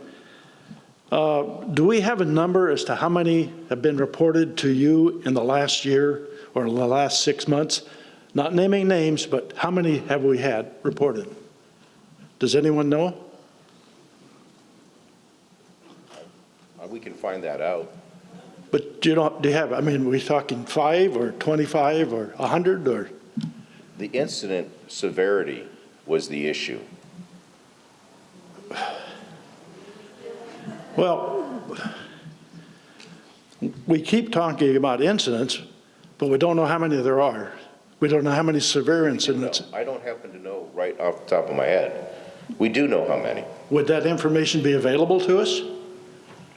do we have a number as to how many have been reported to you in the last year or in the last 6 months? Not naming names, but how many have we had reported? Does anyone know? We can find that out. But do you have, I mean, are we talking 5 or 25 or 100 or? The incident severity was the issue. Well, we keep talking about incidents, but we don't know how many there are. We don't know how many severe incidents. I don't happen to know right off the top of my head. We do know how many. Would that information be available to us?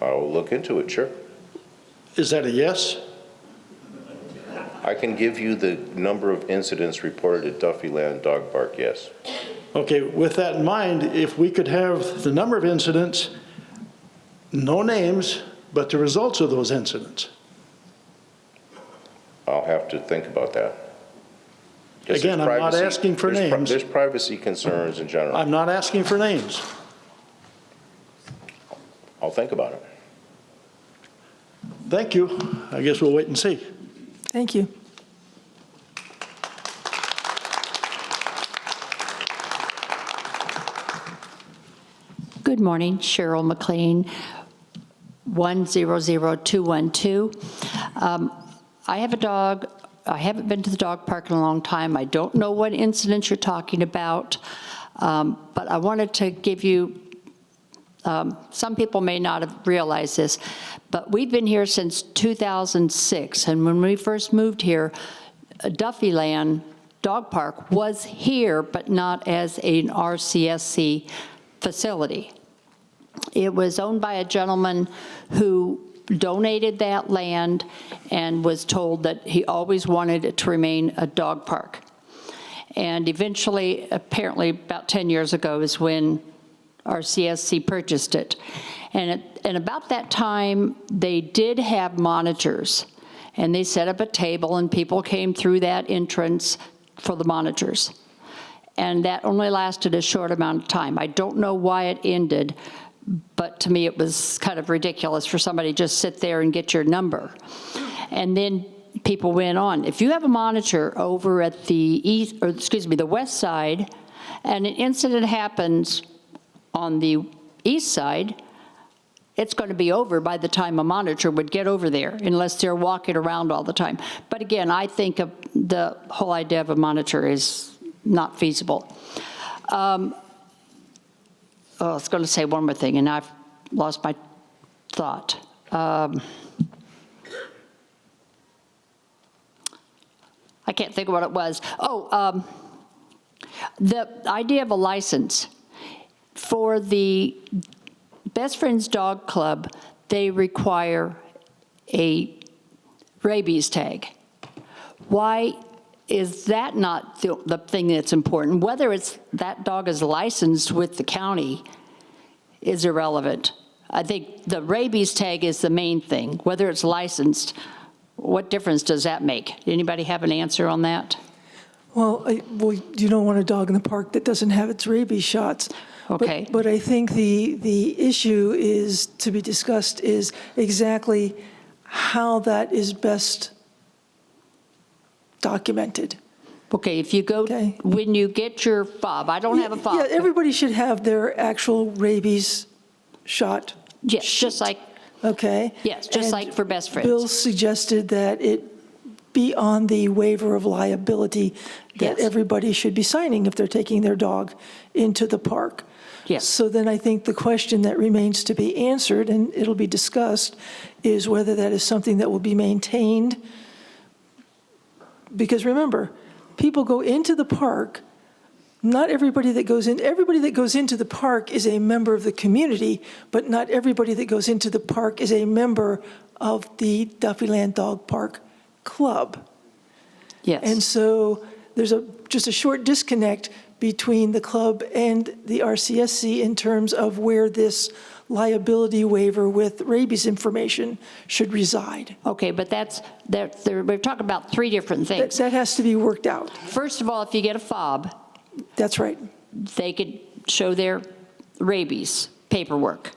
I'll look into it, sure. Is that a yes? I can give you the number of incidents reported at Duffyland Dog Park, yes. Okay, with that in mind, if we could have the number of incidents, no names, but the results of those incidents. I'll have to think about that. Again, I'm not asking for names. There's privacy concerns in general. I'm not asking for names. I'll think about it. Thank you. I guess we'll wait and see. Thank you. Good morning, Cheryl McLean, 100212. I have a dog. I haven't been to the dog park in a long time. I don't know what incidents you're talking about, but I wanted to give you, some people may not have realized this, but we've been here since 2006, and when we first moved here, Duffyland Dog Park was here, but not as an RCSC facility. It was owned by a gentleman who donated that land and was told that he always wanted it to remain a dog park. And eventually, apparently about 10 years ago is when RCSC purchased it. And about that time, they did have monitors, and they set up a table and people came through that entrance for the monitors. And that only lasted a short amount of time. I don't know why it ended, but to me it was kind of ridiculous for somebody to just sit there and get your number. And then people went on. If you have a monitor over at the east, or excuse me, the west side, and an incident happens on the east side, it's going to be over by the time a monitor would get over there, unless they're walking around all the time. But again, I think the whole idea of a monitor is not feasible. I was going to say one more thing, and I've lost my thought. I can't think of what it was. The idea of a license. For the Best Friends Dog Club, they require a rabies tag. Why is that not the thing that's important? Whether it's that dog is licensed with the county is irrelevant. I think the rabies tag is the main thing. Whether it's licensed, what difference does that make? Anybody have an answer on that? Well, you don't want a dog in the park that doesn't have its rabies shots. Okay. But I think the issue is to be discussed is exactly how that is best documented. Okay, if you go, when you get your fob, I don't have a fob. Yeah, everybody should have their actual rabies shot. Yes, just like. Okay. Yes, just like for Best Friends. Bill suggested that it be on the waiver of liability that everybody should be signing if they're taking their dog into the park. Yes. So then I think the question that remains to be answered, and it'll be discussed, is whether that is something that will be maintained. Because remember, people go into the park Not everybody that goes into the park is a member of the community, but not everybody that goes into the park is a member of the Duffyland Dog Park Club. Yes. And so there's just a short disconnect between the club and the RCSC in terms of where this liability waiver with rabies information should reside. Okay, but we're talking about three different things. That has to be worked out. First of all, if you get a fob, that's right, they could show their rabies paperwork.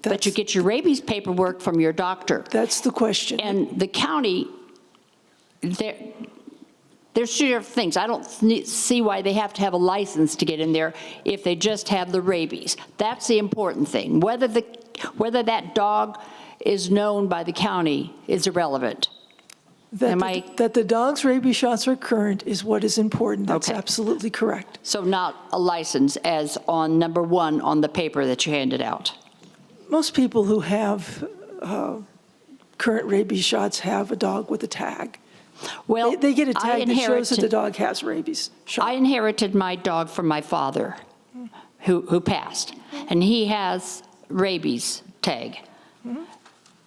But you get your rabies paperwork from your doctor. That's the question. And the county, there's two different things. I don't see why they have to have a license to get in there if they just have the rabies. That's the important thing. Whether that dog is known by the county is irrelevant. That the dog's rabies shots are current is what is important. That's Okay. absolutely correct. So not a license as on number 1 on the paper that you handed out? Most people who have current rabies shots have a dog with a tag. Well, they get a tag that shows that the dog has rabies shot. I inherited my dog from my father, who passed, and he has rabies tag.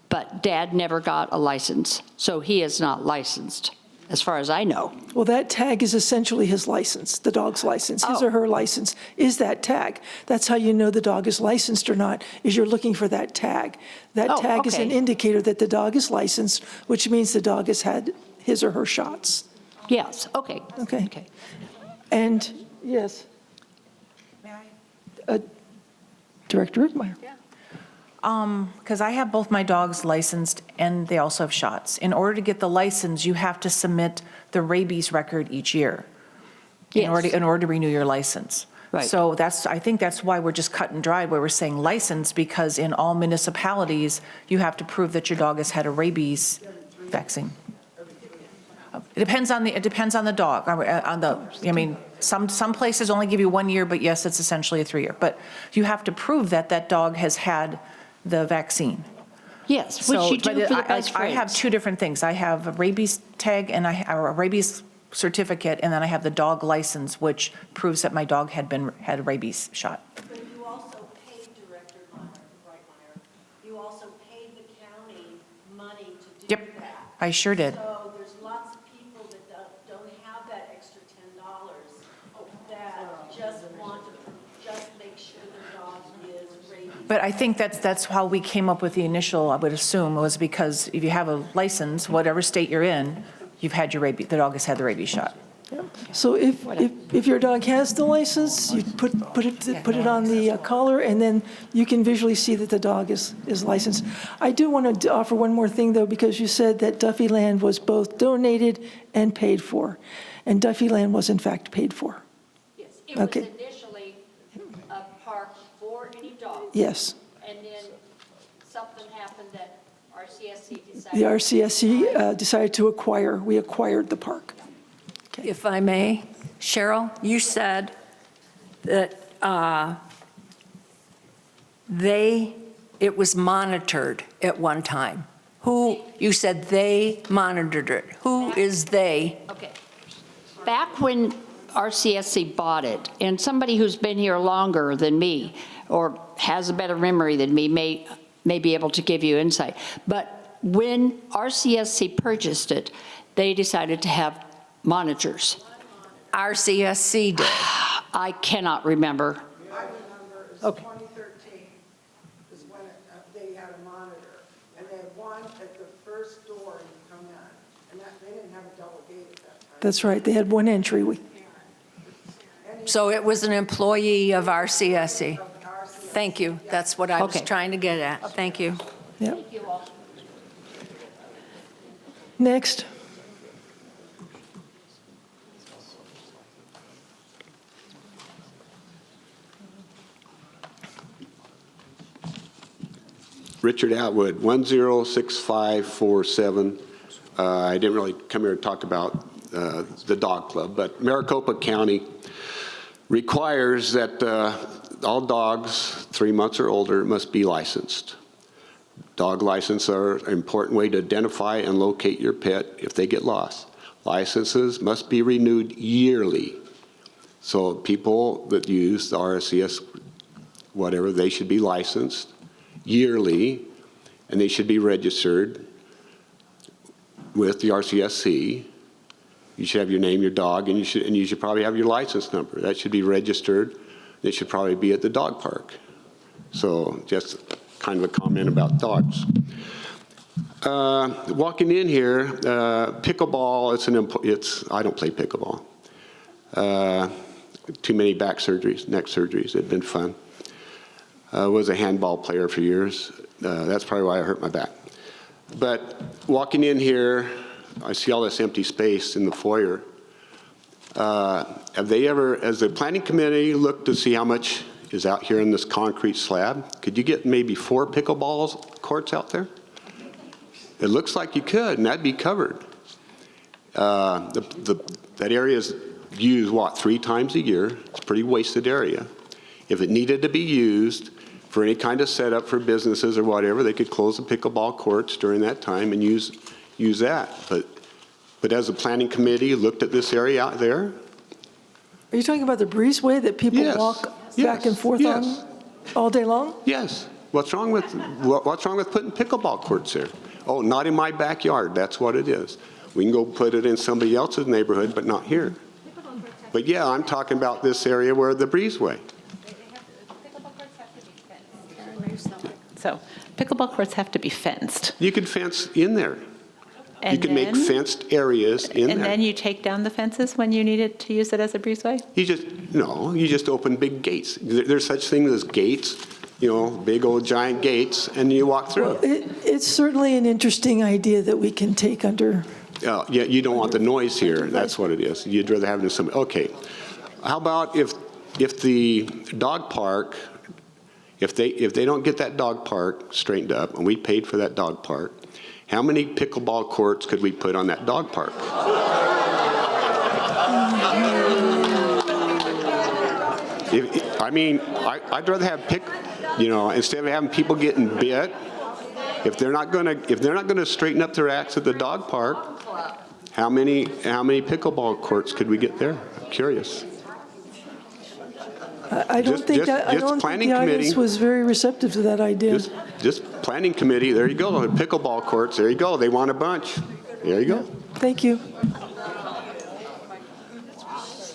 But Dad never got a license, so he is not licensed, as far as I know. Well, that tag is essentially his license, the dog's license. His or her license is that tag. That's how you know the dog is licensed or not, is you're looking for that tag. That tag is an indicator that the dog is licensed, which means the dog has had his or her shots. Yes, okay. Okay. And, yes. May I? Director Rittmeyer. Because I have both my dogs licensed and they also have shots. In order to get the license, you have to submit the rabies record each year in order to renew your license. Right. So I think that's why we're just cut and dried, where we're saying license, because in all municipalities, you have to prove that your dog has had a rabies vaccine. It depends on the dog. Some places only give you 1 year, but yes, it's essentially a 3-year. But you have to prove that that dog has had the vaccine. Yes, which you do for the best I have friends. 2 different things. I have a rabies tag and or a rabies certificate, and then I have the dog license, which proves that my dog had a rabies shot. But you also paid Director Reitmeyer, you also paid the county money to do that. I sure did. So there's lots of people that don't have that extra $10 that just want to just make sure their dog is rabies. But I think that's how we came up with the initial, I would assume, was because if you have a license, whatever state you're in, you've had your rabies, the dog has had the rabies shot. So if your dog has the license, you put it on the collar, and then you can visually see that the dog is licensed. I do want to offer one more thing, though, because you said that Duffyland was both donated and paid for, and Duffyland was in fact paid for. Yes, it was initially a park for any dog. Yes. And then something happened that RCSC decided. The RCSC decided to acquire. We acquired the park. If I may, Cheryl, you said that it was monitored at one time. You said they monitored it. Who is they? Okay. Back when RCSC bought it, and somebody who's been here longer than me or has a better memory than me may be able to give you insight. But when RCSC purchased it, they decided to have monitors. RCSC did. I cannot remember. I remember it was 2013 is when they had a monitor. And they had one at the first door you come in. And they didn't have a double gate at that time. That's right. They had one entry. So it was an employee of RCSC. Thank you. That's what I was trying to get at. Thank you. Yeah. Next. Richard Atwood, 106547. I didn't really come here to talk about the dog club, but Maricopa County requires that all dogs 3 months or older must be licensed. Dog licenses are an important way to identify and locate your pet if they get lost. Licenses must be renewed yearly. So people that use the RCS, whatever, they should be licensed yearly, and they should be registered with the RCSC. You should have your name, your dog, and you should probably have your license number. That should be registered. It should probably be at the dog park. So just kind of a comment about dogs. Walking in here, pickleball, I don't play pickleball. Too many back surgeries, neck surgeries. It'd been fun. Was a handball player for years. That's probably why I hurt my back. But walking in here, I see all this empty space in the foyer. Have they ever, as the planning committee, looked to see how much is out here in this concrete slab? Could you get maybe 4 pickleball courts out there? It looks like you could, and that'd be covered. That area is used, what, 3 times a year? It's a pretty wasted area. If it needed to be used for any kind of setup for businesses or whatever, they could close the pickleball courts during that time and use that. But as a planning committee looked at this area out there. Are you talking about the breezeway that people walk back and forth on all day long? Yes. What's wrong with putting pickleball courts there? Oh, not in my backyard. That's what it is. We can go put it in somebody else's neighborhood, but not here. But yeah, I'm talking about this area where the breezeway. So pickleball courts have to be fenced. You could fence in there. And you can make fenced areas in there. And then you take down the fences when you need it to use it as a breezeway? You just open big gates. There's such things as gates, big old giant gates, and you walk through. Well, it's certainly an interesting idea that we can take under. Yeah, you don't want the noise here. That's what it is. You'd rather have it in some. Okay. How about if the dog park, if they don't get that dog park straightened up, and we paid for that dog park, how many pickleball courts could we put on that dog park? I'd rather have instead of having people getting bit. If they're not gonna straighten up their acts at the dog park, how many pickleball courts could we get there? I'm curious. I don't think the audience was very receptive to that idea. Just planning committee, there you go. Pickleball courts, there you go. They want a bunch. There you go. Thank you.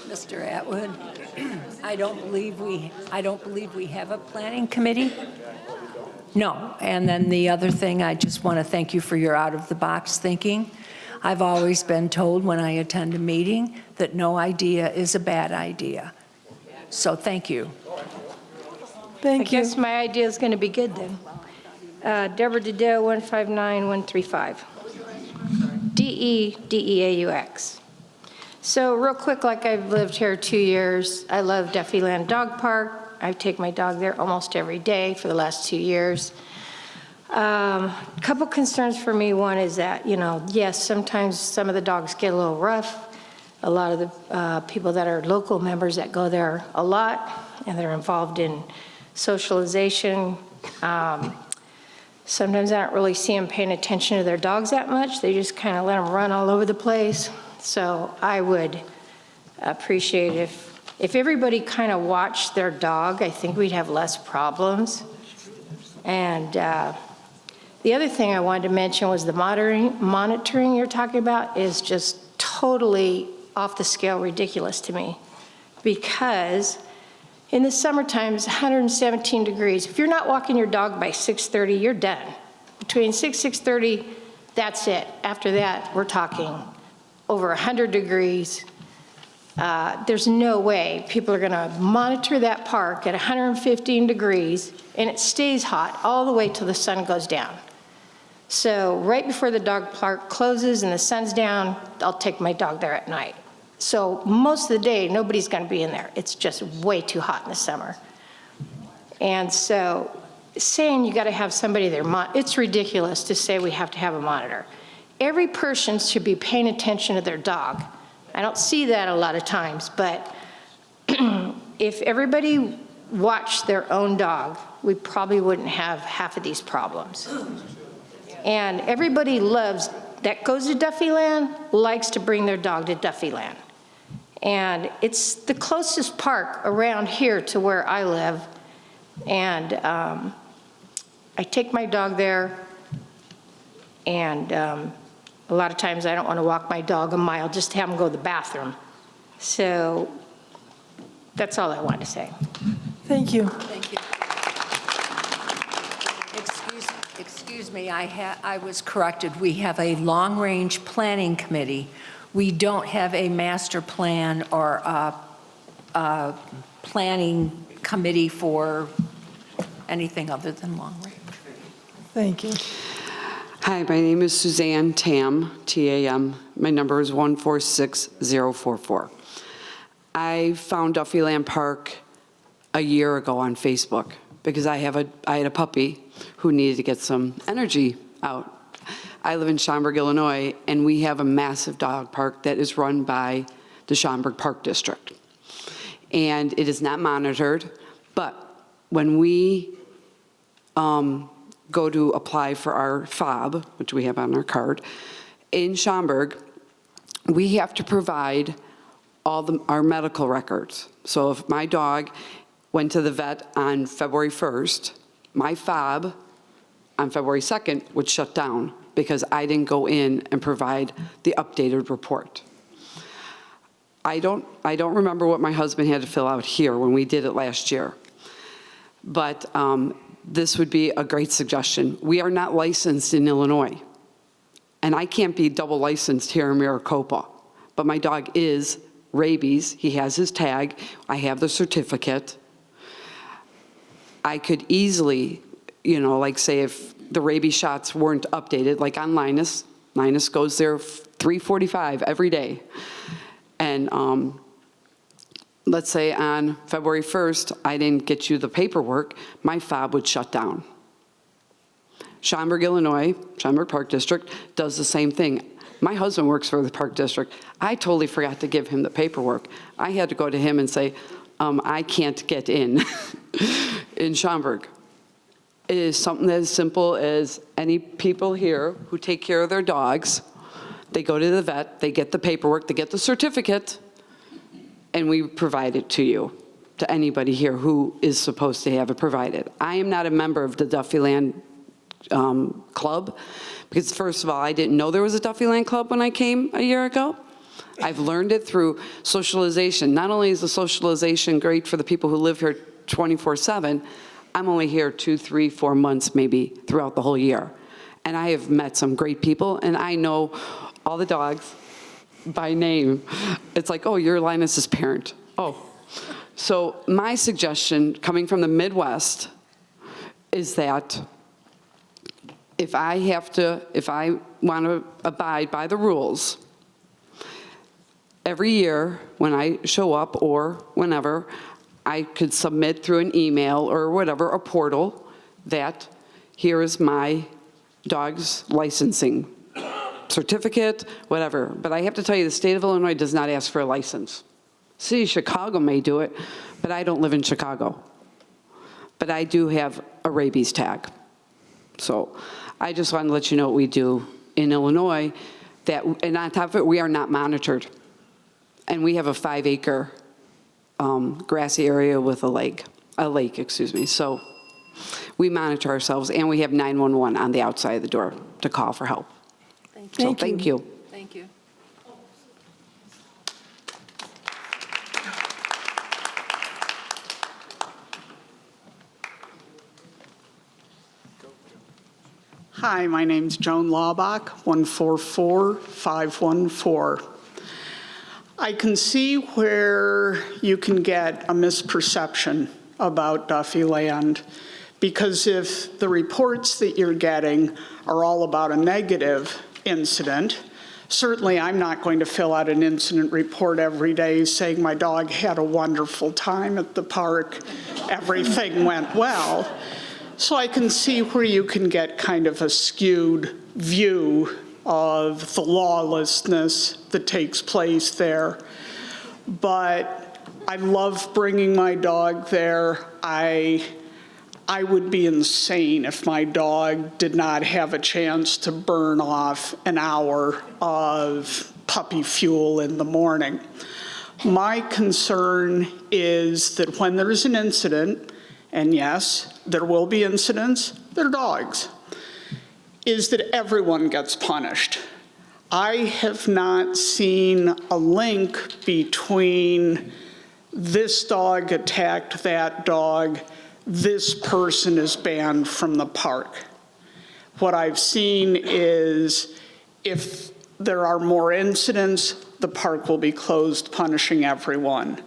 Mr. Atwood, I don't believe we have a planning committee. No. And then the other thing, I just want to thank you for your out-of-the-box thinking. I've always been told when I attend a meeting that no idea is a bad idea. So thank you. Thank you. I guess my idea is going to be good then. Deborah Dedeo, 159135. DEDEAUX. So real quick, like I've lived here 2 years. I love Duffyland Dog Park. I take my dog there almost every day for the last 2 years. Couple concerns for me. One is that, yes, sometimes some of the dogs get a little rough. A lot of the people that are local members that go there a lot, and they're involved in socialization. Sometimes I don't really see them paying attention to their dogs that much. They just kind of let them run all over the place. So I would appreciate if everybody kind of watched their dog, I think we'd have less problems. And the other thing I wanted to mention was the monitoring you're talking about is just totally off the scale ridiculous to me. Because in the summertime, it's 117 degrees. If you're not walking your dog by 6:30, you're done. Between 6:30, that's it. After that, we're talking over 100 degrees. There's no way people are gonna monitor that park at 115 degrees and it stays hot all the way till the sun goes down. So right before the dog park closes and the sun's down, I'll take my dog there at night. So most of the day, nobody's gonna be in there. It's just way too hot in the summer. And so saying you gotta have somebody there, it's ridiculous to say we have to have a monitor. Every person should be paying attention to their dog. I don't see that a lot of times, but if everybody watched their own dog, we probably wouldn't have half of these problems. And everybody that goes to Duffyland likes to bring their dog to Duffyland. And it's the closest park around here to where I live. And I take my dog there, and a lot of times I don't want to walk my dog a mile just to have him go to the bathroom. So that's all I want to say. Thank you. Thank you. Excuse me, I was corrected. We have a long-range planning committee. We don't have a master plan or a planning committee for anything other than long-range. Thank you. Hi, my name is Suzanne Tam, T-A-M. My number is 146044. I found Duffyland Park a year ago on Facebook because I had a puppy who needed to get some energy out. I live in Schaumburg, Illinois, and we have a massive dog park that is run by the Schaumburg Park District. And it is not monitored, but when we go to apply for our fob, which we have on our card, in Schaumburg, we have to provide all our medical records. So if my dog went to the vet on February 1st, my fob on February 2nd would shut down because I didn't go in and provide the updated report. I don't remember what my husband had to fill out here when we did it last year, but this would be a great suggestion. We are not licensed in Illinois, and I can't be double licensed here in Maricopa, but my dog is rabies. He has his tag. I have the certificate. I could easily, like say if the rabies shots weren't updated, like on Linus goes there 3:45 every day. And let's say on February 1st, I didn't get you the paperwork, my fob would shut down. Schaumburg, Illinois, Schaumburg Park District does the same thing. My husband works for the Park District. I totally forgot to give him the paperwork. I had to go to him and say, I can't get in Schaumburg. It is something as simple as any people here who take care of their dogs. They go to the vet, they get the paperwork, they get the certificate, and we provide it to you, to anybody here who is supposed to have it provided. I am not a member of the Duffyland Club, because first of all, I didn't know there was a Duffyland Club when I came a year ago. I've learned it through socialization. Not only is the socialization great for the people who live here 24/7, I'm only here 2, 3, 4 months maybe throughout the whole year. And I have met some great people, and I know all the dogs by name. It's like, oh, you're Linus's parent. Oh. So my suggestion, coming from the Midwest, is that if I want to abide by the rules, every year when I show up or whenever, I could submit through an email or whatever, a portal, that here is my dog's licensing certificate, whatever. But I have to tell you, the state of Illinois does not ask for a license. City of Chicago may do it, but I don't live in Chicago. But I do have a rabies tag. So I just wanted to let you know what we do in Illinois, and on top of it, we are not monitored. And we have a 5-acre grassy area with a lake, So we monitor ourselves, and we have 911 on the outside of the door to call for help. Thank you. Thank you. Hi, my name's Joan Laubach, 144514. I can see where you can get a misperception about Duffyland, because if the reports that you're getting are all about a negative incident, certainly I'm not going to fill out an incident report every day saying my dog had a wonderful time at the park, everything went well. So I can see where you can get kind of a skewed view of the lawlessness that takes place there. But I love bringing my dog there. I would be insane if my dog did not have a chance to burn off an hour of puppy fuel in the morning. My concern is that when there's an incident, and yes, there will be incidents, they're dogs, is that everyone gets punished. I have not seen a link between this dog attacked that dog, this person is banned from the park. What I've seen is if there are more incidents, the park will be closed, punishing everyone.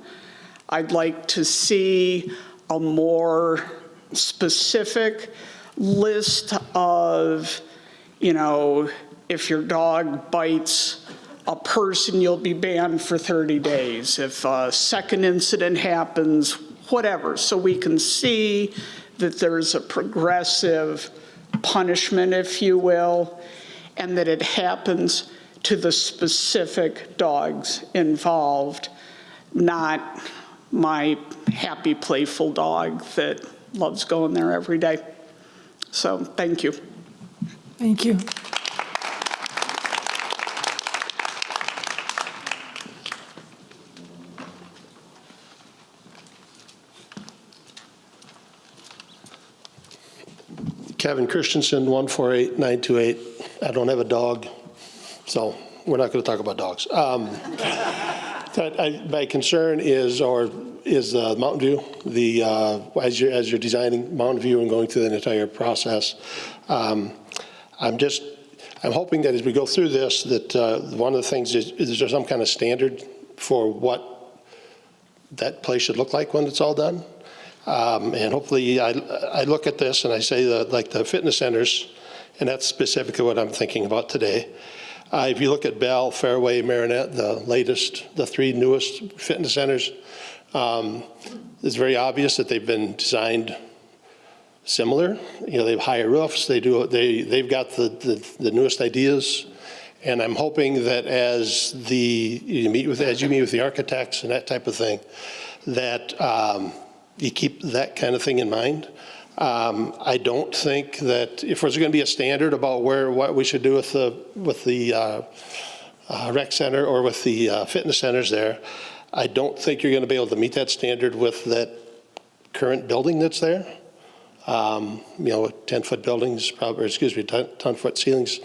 I'd like to see a more specific list of, if your dog bites a person, you'll be banned for 30 days. If a second incident happens, whatever, so we can see that there's a progressive punishment, if you will, and that it happens to the specific dogs involved, not my happy, playful dog that loves going there every day. So, thank you. Thank you. Kevin Christensen, 148928. I don't have a dog, so we're not going to talk about dogs. My concern is Mountain View. As you're designing Mountain View and going through the entire process, I'm hoping that as we go through this, that one of the things is there some kind of standard for what that place should look like when it's all done. And hopefully I look at this and I say that, like the fitness centers, and that's specifically what I'm thinking about today. If you look at Bell, Fairway, Marinette, the three newest fitness centers, it's very obvious that they've been designed similar. They have higher roofs. They've got the newest ideas, and I'm hoping that as you meet with the architects and that type of thing, that you keep that kind of thing in mind. I don't think that if there's going to be a standard about what we should do with the rec center or with the fitness centers there, I don't think you're going to be able to meet that standard with that current building that's there. 10-foot buildings, probably, 10-foot ceilings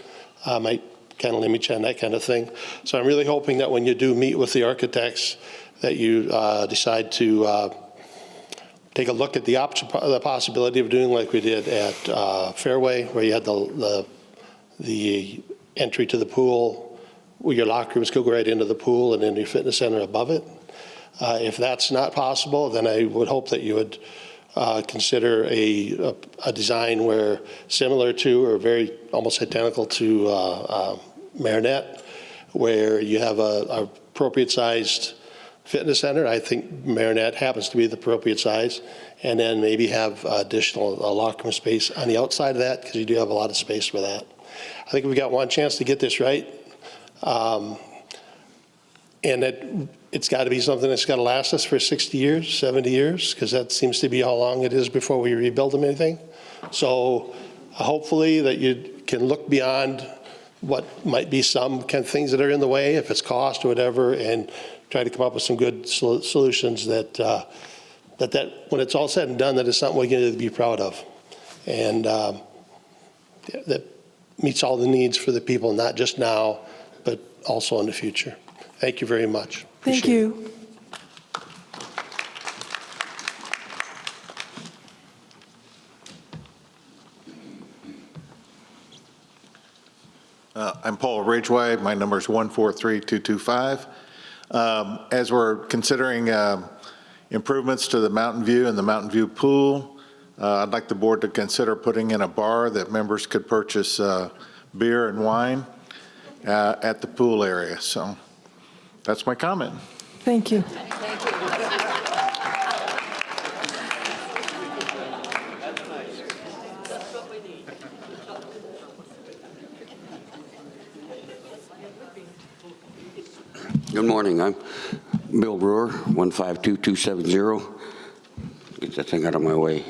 might kind of limit you on that kind of thing. So I'm really hoping that when you do meet with the architects, that you decide to take a look at the possibility of doing like we did at Fairway, where you had the entry to the pool, where your locker rooms could go right into the pool and then your fitness center above it. If that's not possible, then I would hope that you would consider a design where similar to or very almost identical to Marinette, where you have a appropriate sized fitness center. I think Marinette happens to be the appropriate size, and then maybe have additional locker room space on the outside of that, because you do have a lot of space for that. I think we've got one chance to get this right, and it's got to be something that's got to last us for 60 years, 70 years, because that seems to be how long it is before we rebuild them anything. So hopefully that you can look beyond what might be some kind of things that are in the way, if it's cost or whatever, and try to come up with some good solutions that when it's all said and done, that is something we can be proud of, and that meets all the needs for the people, not just now, but also in the future. Thank you very much. Thank you. I'm Paul Ridgway. My number is 143225. As we're considering improvements to the Mountain View and the Mountain View pool, I'd like the board to consider putting in a bar that members could purchase beer and wine at the pool area. So that's my comment. Thank you. Good morning. I'm Bill Brewer, 152270. Get that thing out of my way.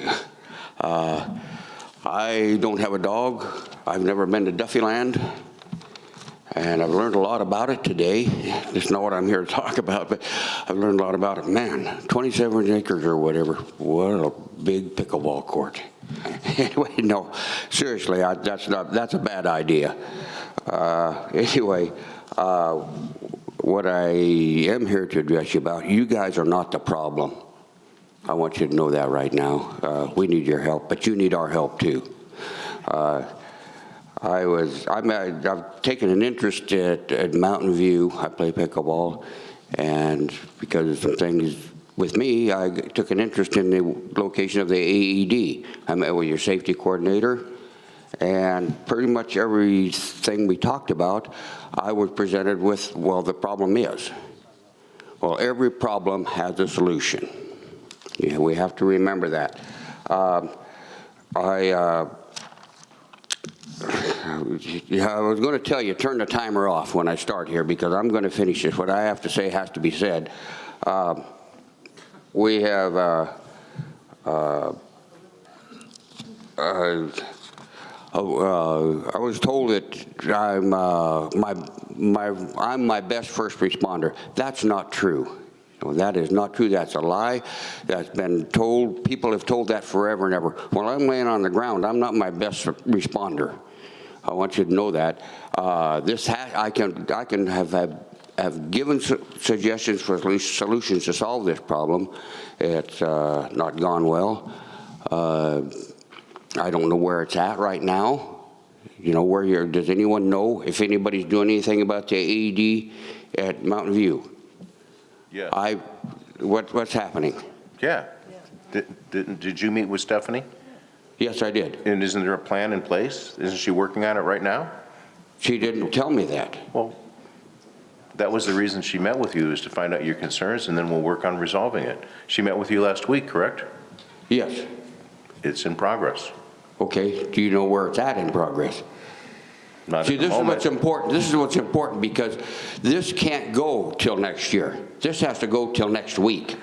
I don't have a dog. I've never been to Duffyland. And I've learned a lot about it today. It's not what I'm here to talk about, but I've learned a lot about it. Man, 27 acres or whatever, what a big pickleball court. Anyway, no, seriously, that's a bad idea. Anyway, what I am here to address you about, you guys are not the problem. I want you to know that right now. We need your help, but you need our help too. I've taken an interest at Mountain View. I play pickleball, and because of some things with me, I took an interest in the location of the AED. I met with your safety coordinator, and pretty much everything we talked about, I was presented with, well, the problem is. Well, every problem has a solution. Yeah, we have to remember that. I was going to tell you, turn the timer off when I start here, because I'm going to finish this. What I have to say has to be said. We have I was told that I'm my best first responder. That's not true. That is not true. That's a lie. That's been told. People have told that forever and ever. While I'm laying on the ground, I'm not my best responder. I want you to know that. I can have given suggestions for solutions to solve this problem. It's not gone well. I don't know where it's at right now. You know, does anyone know if anybody's doing anything about the AED at Mountain View? Yeah. What's happening? Yeah. Did you meet with Stephanie? Yes, I did. And isn't there a plan in place? Isn't she working on it right now? She didn't tell me that. Well, that was the reason she met with you, is to find out your concerns, and then we'll work on resolving it. She met with you last week, correct? Yes. It's in progress. Okay. Do you know where it's at in progress? Not See, at the this is moment. what's important. This is what's important, because this can't go till next year. This has to go till next week.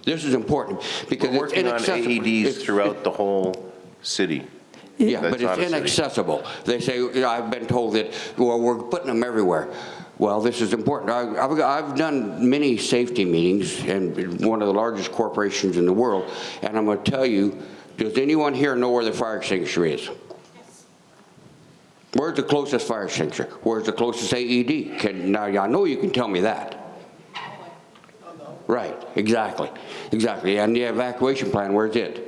This is important because We're working on AEDs throughout the whole city. Yeah, That's but not it's a city. inaccessible. They say, I've been told that, well, we're putting them everywhere. Well, this is important. I've done many safety meetings in one of the largest corporations in the world, and I'm going to tell you, does anyone here know where the fire extinguisher is? Where's the closest fire extinguisher? Where's the closest AED? Now, I know you can tell me that. Right, exactly. And the evacuation plan, where's it?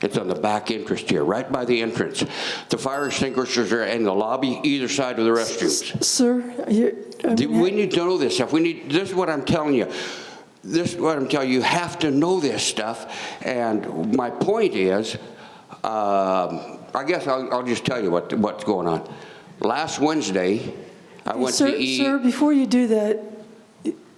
It's on the back entrance here, right by the entrance. The fire extinguishers are in the lobby, either side of the restrooms. Sir, We need to know this stuff. This is what I'm telling you. This is what I'm telling you. You have to know this stuff. And my point is, I guess I'll just tell you what's going on. Last Wednesday, I went to Sir, before you do that,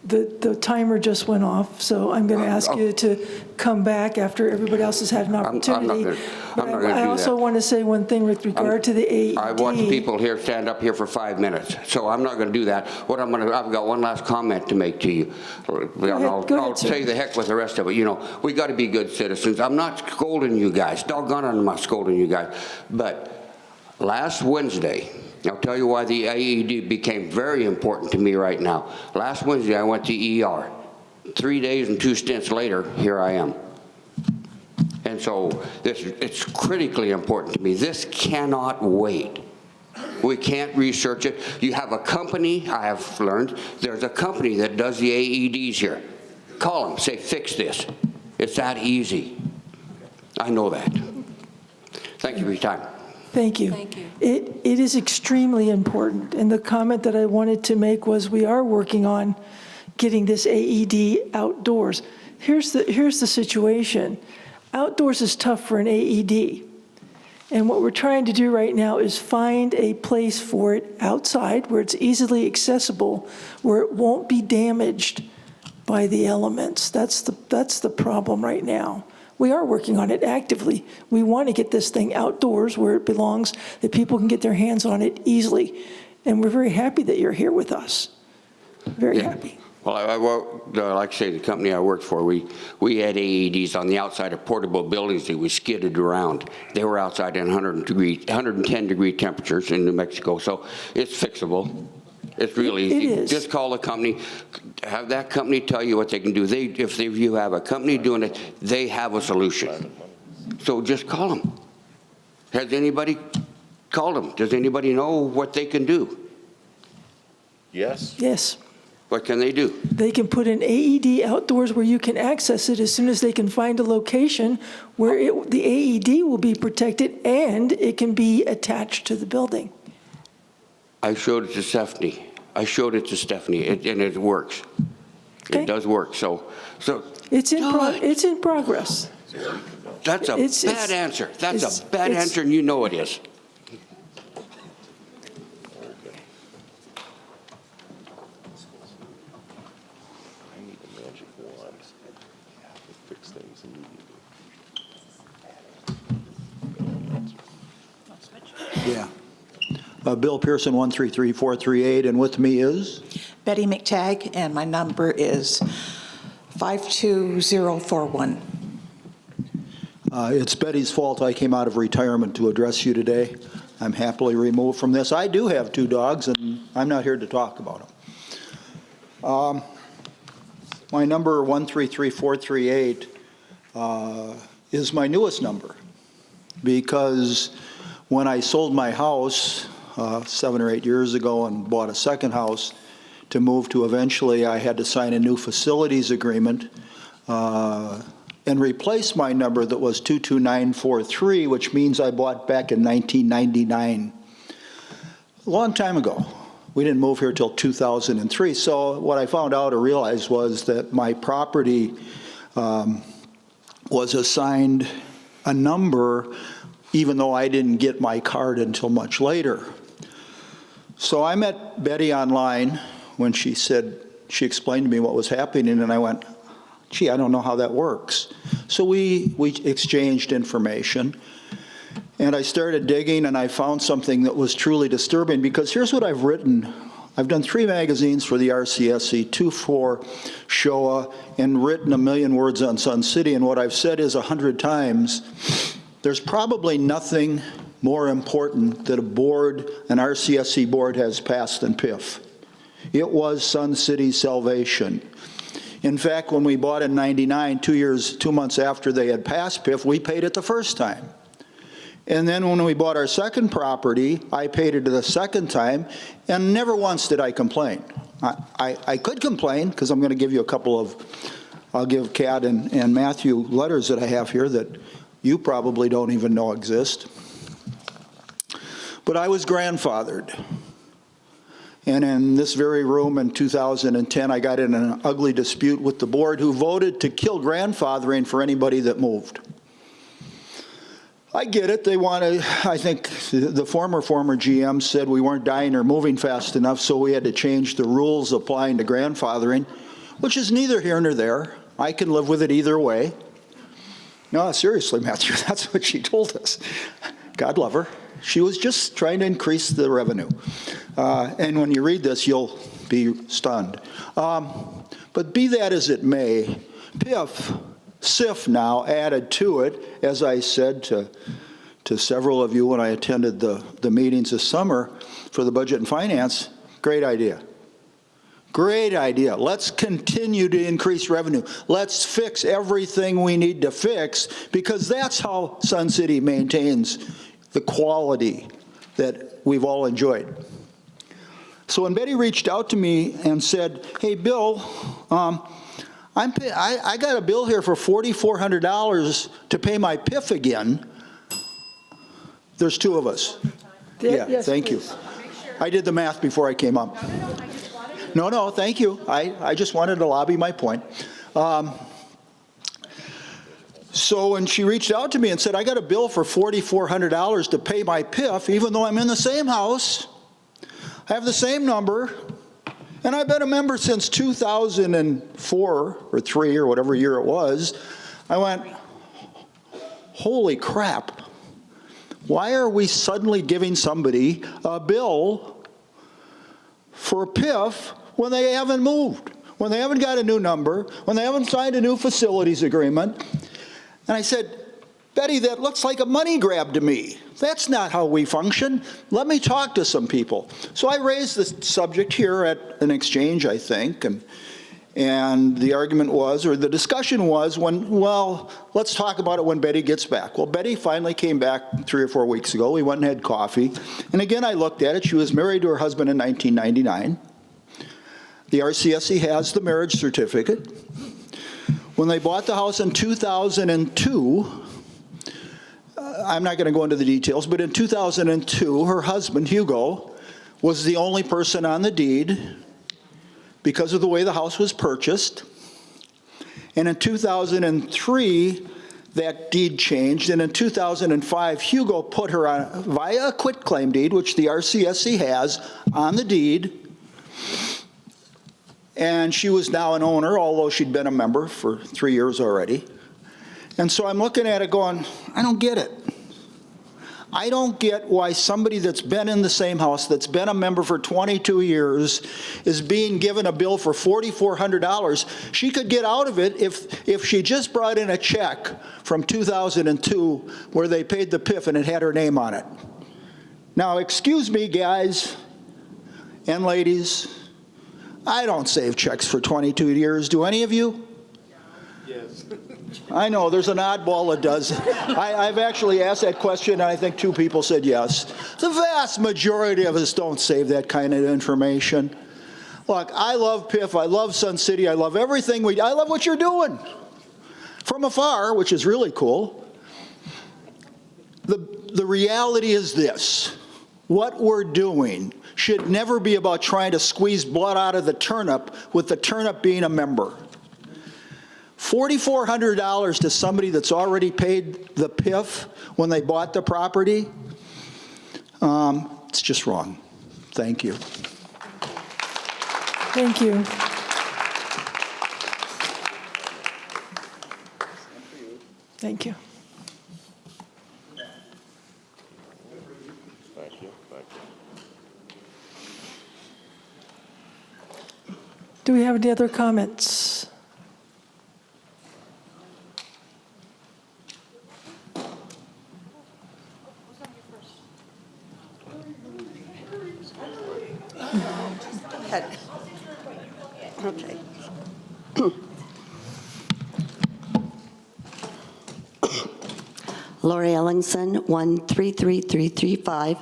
the timer just went off, so I'm going to ask you to come back after everybody else has had an opportunity. I'm not going to do that. I also want to say one thing with regard to the AED. I watched people here stand up here for 5 minutes, so I'm not going to do that. I've got one last comment to make to you. I'll say the heck with the rest of it. You know, we got to be good citizens. I'm not scolding you guys. Doggone it, I'm not scolding you guys. But last Wednesday, I'll tell you why the AED became very important to me right now. Last Wednesday, I went to ER. 3 days and 2 stints later, here I am. And so it's critically important to me. This cannot wait. We can't research it. You have a company, I have learned, there's a company that does the AEDs here. Call them, say, fix this. It's that easy. I know that. Thank you for your time. Thank you. Thank you. It is extremely important, and the comment that I wanted to make was we are working on getting this AED outdoors. Here's the situation. Outdoors is tough for an AED, and what we're trying to do right now is find a place for it outside where it's easily accessible, where it won't be damaged by the elements. That's the problem right now. We are working on it actively. We want to get this thing outdoors where it belongs, that people can get their hands on it easily. And we're very happy that you're here with us. Very happy. Well, like I say, the company I worked for, we had AEDs on the outside of portable buildings that we skidded around. They were outside in 110-degree temperatures in New Mexico, so it's fixable. It's really easy. It is. Just call the company, have that company tell you what they can do. If you have a company doing it, they have a solution. So just call them. Has anybody called them? Does anybody know what they can do? Yes? Yes. What can they do? They can put an AED outdoors where you can access it as soon as they can find a location where the AED will be protected and it can be attached to the building. I showed it to Stephanie. And it works. Okay. It does work. So It's in progress. that's a bad answer. That's a bad answer, and you know it is. Yeah. Bill Pearson, 133438, and with me is? Betty McTagg, and my number is 52041. It's Betty's fault I came out of retirement to address you today. I'm happily removed from this. I do have 2 dogs, and I'm not here to talk about them. My number, 133438, is my newest number, because when I sold my house 7 or 8 years ago and bought a second house to move to, eventually I had to sign a new facilities agreement and replace my number that was 22943, which means I bought back in 1999. A long time ago. We didn't move here till 2003. So what I found out or realized was that my property was assigned a number even though I didn't get my card until much later. So I met Betty online when she explained to me what was happening, and I went, gee, I don't know how that works. So we exchanged information, and I started digging, and I found something that was truly disturbing, because here's what I've written. I've done 3 magazines for the RCSC, 2 for Showa, and written 1 million words on Sun City, and what I've said is 100 times, there's probably nothing more important that an RCSC board has passed than PIF. It was Sun City's salvation. In fact, when we bought in '99, 2 months after they had passed PIF, we paid it the first time. And then when we bought our second property, I paid it the second time, and never once did I complain. I could complain, because I'm going to give you a couple of, I'll give Kat and Matthew letters that I have here that you probably don't even know exist. But I was grandfathered. And in this very room in 2010, I got in an ugly dispute with the board, who voted to kill grandfathering for anybody that moved. I get it. They want to, I think the former GM said we weren't dying or moving fast enough, so we had to change the rules applying to grandfathering, which is neither here nor there. I can live with it either way. No, seriously, Matthew, that's what she told us. God love her. She was just trying to increase the revenue. And when you read this, you'll be stunned. But be that as it may, PIF, SIF now added to it, as I said to several of you when I attended the meetings this summer for the Budget and Finance, great idea. Great idea. Let's continue to increase revenue. Let's fix everything we need to fix, because that's how Sun City maintains the quality that we've all enjoyed. So when Betty reached out to me and said, hey, Bill, I got a bill here for $4,400 to pay my PIF again. There's 2 of us. Yeah, yes, thank you. I did the math before I came up. No, thank you. I just wanted to lobby my point. So when she reached out to me and said, I got a bill for $4,400 to pay my PIF, even though I'm in the same house, I have the same number, and I've been a member since 2004 or 3 or whatever year it was, I went, holy crap. Why are we suddenly giving somebody a bill for PIF when they haven't moved? when they haven't got a new number, when they haven't signed a new facilities agreement. And I said, Betty, that looks like a money grab to me. That's not how we function. Let me talk to some people. So I raised the subject here at an exchange, I think, and the argument was, or the discussion was, well, let's talk about it when Betty gets back. Well, Betty finally came back 3 or 4 weeks ago. We went and had coffee. And again, I looked at it. She was married to her husband in 1999. The RCSC has the marriage certificate. When they bought the house in 2002, I'm not going to go into the details, but in 2002, her husband, Hugo, was the only person on the deed because of the way the house was purchased. And in 2003, that deed changed. And in 2005, Hugo put her on, via a quitclaim deed, which the RCSC has, on the deed. And she was now an owner, although she'd been a member for 3 years already. And so I'm looking at it going, I don't get it. I don't get why somebody that's been in the same house, that's been a member for 22 years, is being given a bill for $4,400. She could get out of it if she just brought in a check from 2002 where they paid the PIF and it had her name on it. Now, excuse me, guys and ladies, I don't save checks for 22 years. Do any of you? Yes. I know, there's an oddball that does. I've actually asked that question, and I think 2 people said yes. The vast majority of us don't save that kind of information. Look, I love PIF, I love Sun City, I love everything I love what you're doing. From afar, which is really cool. The reality is this. What we're doing should never be about trying to squeeze blood out of the turnip, with the turnip being a member. $4,400 to somebody that's already paid the PIF when they bought the property, it's just wrong. Thank you. Thank you. Thank you. Thank you. Thank you. Do we have any other comments? Okay. Lori Ellingson, 133335.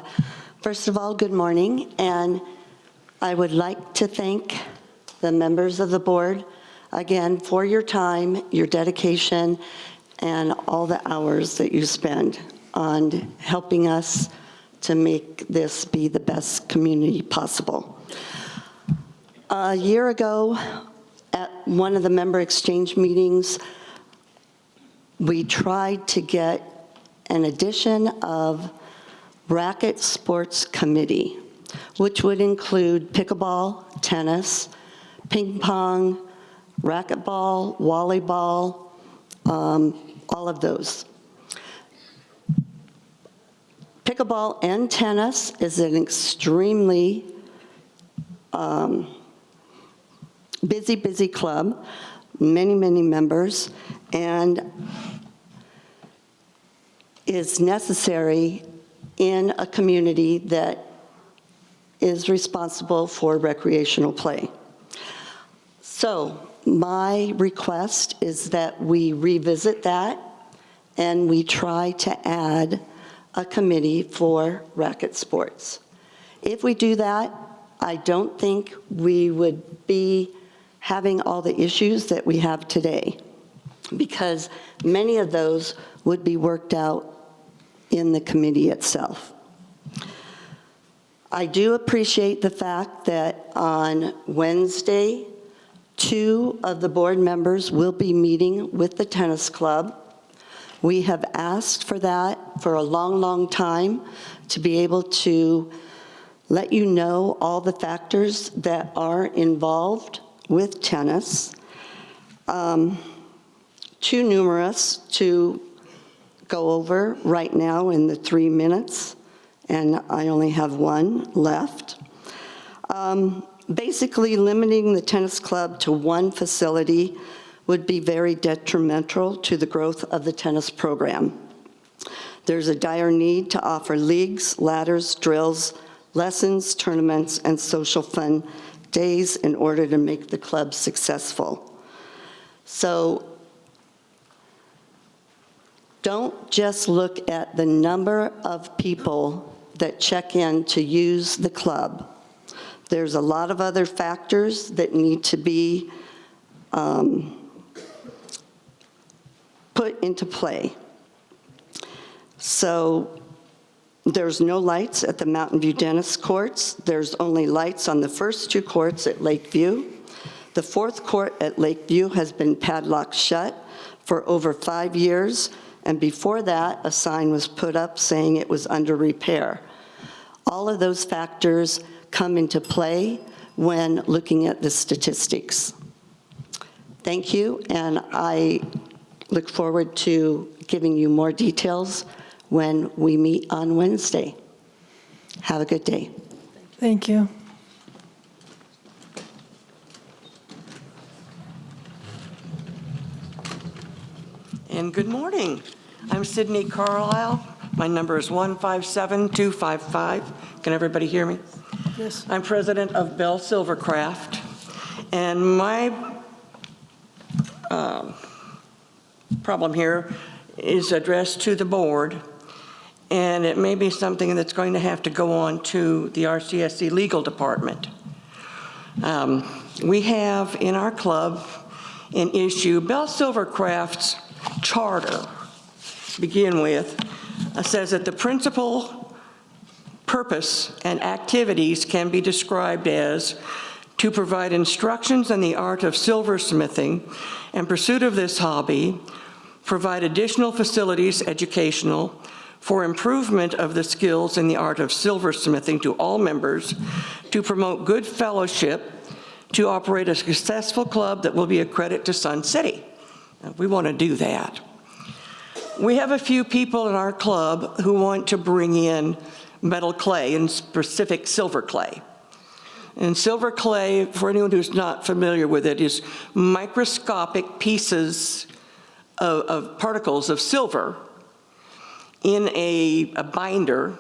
First of all, good morning, and I would like to thank the members of the board again for your time, your dedication, and all the hours that you spend on helping us to make this be the best community possible. A year ago, at one of the member exchange meetings, we tried to get an addition of racket sports committee, which would include pickleball, tennis, ping pong, racquetball, volleyball, all of those. Pickleball and tennis is an extremely busy club, many members, and is necessary in a community that is responsible for recreational play. So my request is that we revisit that and we try to add a committee for racket sports. If we do that, I don't think we would be having all the issues that we have today, because many of those would be worked out in the committee itself. I do appreciate the fact that on Wednesday, 2 of the board members will be meeting with the tennis club. We have asked for that for a long time, to be able to let you know all the factors that are involved with tennis. Too numerous to go over right now in the 3 minutes, and I only have 1 left. Basically, limiting the tennis club to one facility would be very detrimental to the growth of the tennis program. There's a dire need to offer leagues, ladders, drills, lessons, tournaments, and social fun days in order to make the club successful. So don't just look at the number of people that check in to use the club. There's a lot of other factors that need to be put into play. So there's no lights at the Mountain View Tennis Courts. There's only lights on the first 2 courts at Lakeview. The 4th court at Lakeview has been padlocked shut for over 5 years, and before that, a sign was put up saying it was under repair. All of those factors come into play when looking at the statistics. Thank you, and I look forward to giving you more details when we meet on Wednesday. Have a good day. Thank you. And good morning. I'm Sydney Carlisle. My number is 157255. Can everybody hear me? Yes. I'm president of Bell Silvercraft, and my problem here is addressed to the board, and it may be something that's going to have to go on to the RCSC legal department. We have in our club an issue. Bell Silvercraft's charter, to begin with, says that the principal purpose and activities can be described as to provide instructions in the art of silversmithing and pursuit of this hobby, provide additional facilities, educational, for improvement of the skills in the art of silversmithing to all members, to promote good fellowship, to operate a successful club that will be a credit to Sun City. We want to do that. We have a few people in our club who want to bring in metal clay, and specific silver clay. And silver clay, for anyone who's not familiar with it, is microscopic pieces of particles of silver in a binder.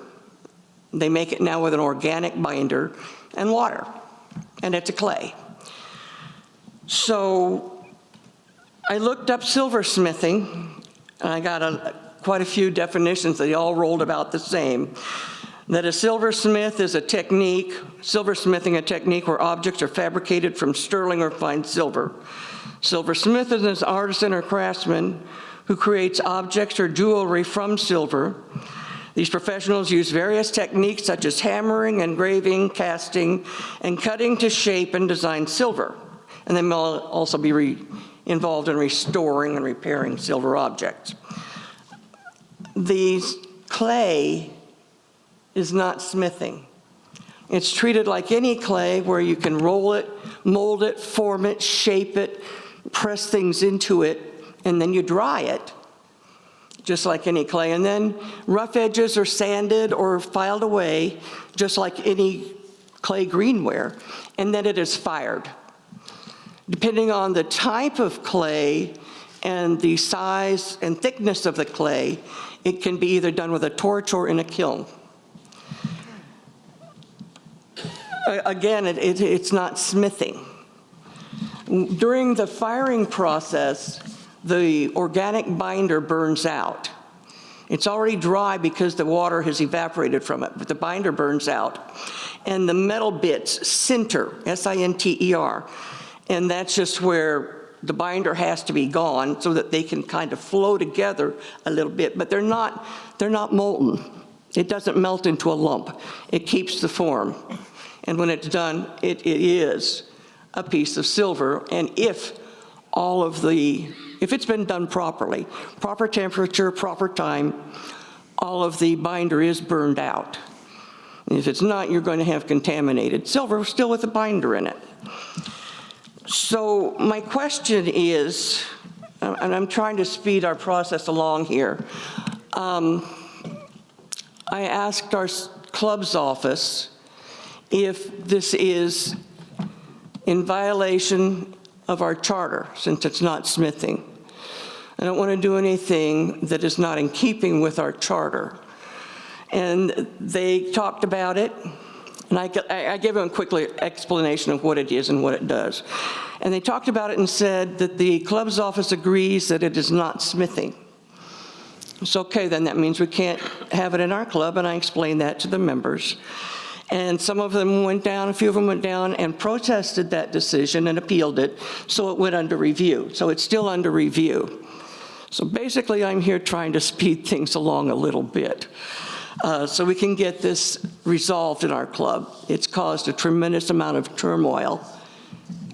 They make it now with an organic binder and water, and it's a clay. So I looked up silversmithing, and I got quite a few definitions. They all rolled about the same. That a silversmith is a technique, silversmithing a technique where objects are fabricated from sterling or fine silver. Silversmith is an artisan or craftsman who creates objects or jewelry from silver. These professionals use various techniques such as hammering, engraving, casting, and cutting to shape and design silver. And they may also be involved in restoring and repairing silver objects. These clay is not smithing. It's treated like any clay where you can roll it, mold it, form it, shape it, press things into it, and then you dry it, just like any clay. And then rough edges are sanded or filed away, just like any clay greenware, and then it is fired. Depending on the type of clay and the size and thickness of the clay, it can be either done with a torch or in a kiln. Again, it's not smithing. During the firing process, the organic binder burns out. It's already dry because the water has evaporated from it, but the binder burns out. And the metal bits sinter, S-I-N-T-E-R, and that's just where the binder has to be gone so that they can kind of flow together a little bit, but they're not molten. It doesn't melt into a lump. It keeps the form. And when it's done, it is a piece of silver. And if it's been done properly, proper temperature, proper time, all of the binder is burned out. And if it's not, you're going to have contaminated silver still with the binder in it. So my question is, and I'm trying to speed our process along here, I asked our club's office if this is in violation of our charter, since it's not smithing. I don't want to do anything that is not in keeping with our charter. And they talked about it, and I gave them a quick explanation of what it is and what it does. And they talked about it and said that the club's office agrees that it is not smithing. It's okay, then that means we can't have it in our club, and I explained that to the members. And some of them went down, a few of them went down and protested that decision and appealed it, so it went under review. So it's still under review. So basically, I'm here trying to speed things along a little bit so we can get this resolved in our club. It's caused a tremendous amount of turmoil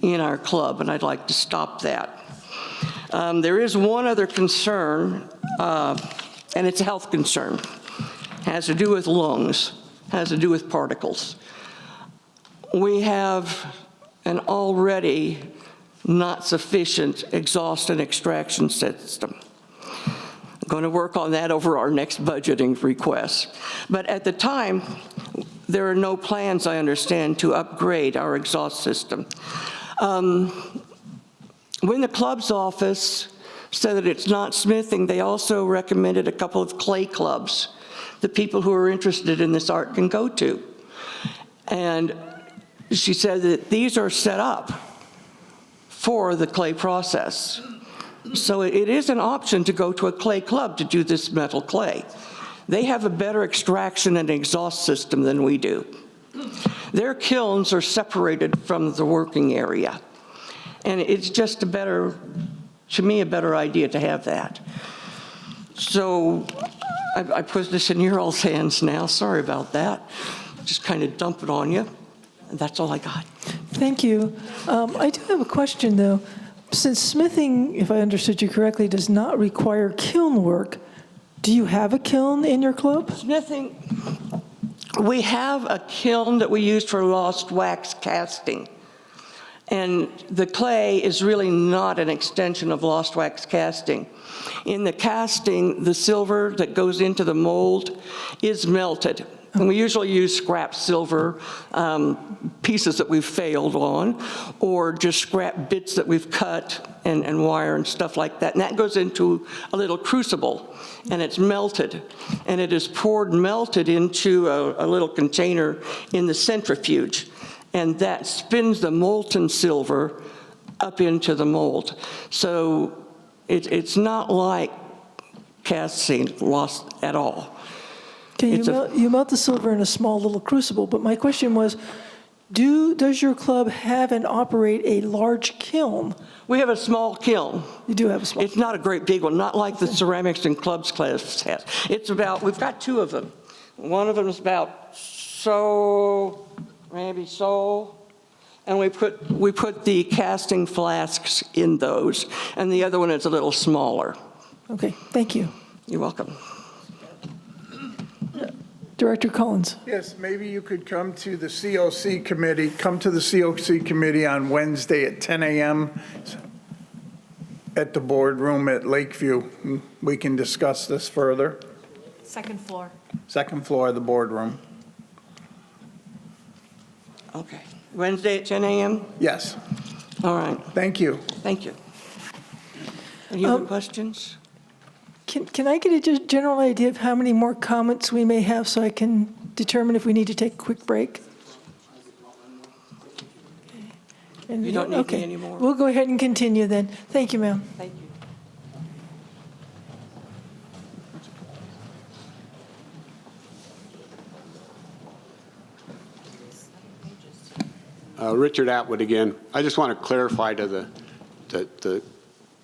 in our club, and I'd like to stop that. There is one other concern, and it's a health concern. It has to do with lungs, has to do with particles. We have an already not sufficient exhaust and extraction system. I'm going to work on that over our next budgeting request. But at the time, there are no plans, I understand, to upgrade our exhaust system. When the club's office said that it's not smithing, they also recommended a couple of clay clubs that people who are interested in this art can go to. And she said that these are set up for the clay process. So it is an option to go to a clay club to do this metal clay. They have a better extraction and exhaust system than we do. Their kilns are separated from the working area. And it's just a better, to me, a better idea to have that. So I put this in your all's hands now. Sorry about that. Just kind of dump it on you. And that's all I got. Thank you. I do have a question, though. Since smithing, if I understood you correctly, does not require kiln work, do you have a kiln in your club? Smithing, we have a kiln that we use for lost wax casting. And the clay is really not an extension of lost wax casting. In the casting, the silver that goes into the mold is melted. And we usually use scrap silver pieces that we've failed on, or just scrap bits that we've cut and wire and stuff like that. And that goes into a little crucible, and it's melted. And it is poured melted into a little container in the centrifuge. And that spins the molten silver up into the mold. So it's not like casting lost at all. Okay, you melt the silver in a small little crucible, but my question was, does your club have and operate a large kiln? We have a small kiln. You do have a small. It's not a great big one, not like the ceramics and clubs class has. It's about, we've got two of them. One of them is about maybe so, and we put the casting flasks in those, and the other one is a little smaller. Okay, thank you. You're welcome. Director Collins. Yes, maybe you could come to the COC committee, on Wednesday at 10 a.m. at the boardroom at Lakeview. We can discuss this further. Second floor. Second floor of the boardroom. Okay. Wednesday at 10 a.m.? Yes. All right. Thank you. Thank you. Any other questions? Can I get a general idea of how many more comments we may have so I can determine if we need to take a quick break? You don't need okay. me anymore. We'll go ahead and continue then. Thank you, ma'am. Thank you. Richard Atwood again. I just want to clarify to the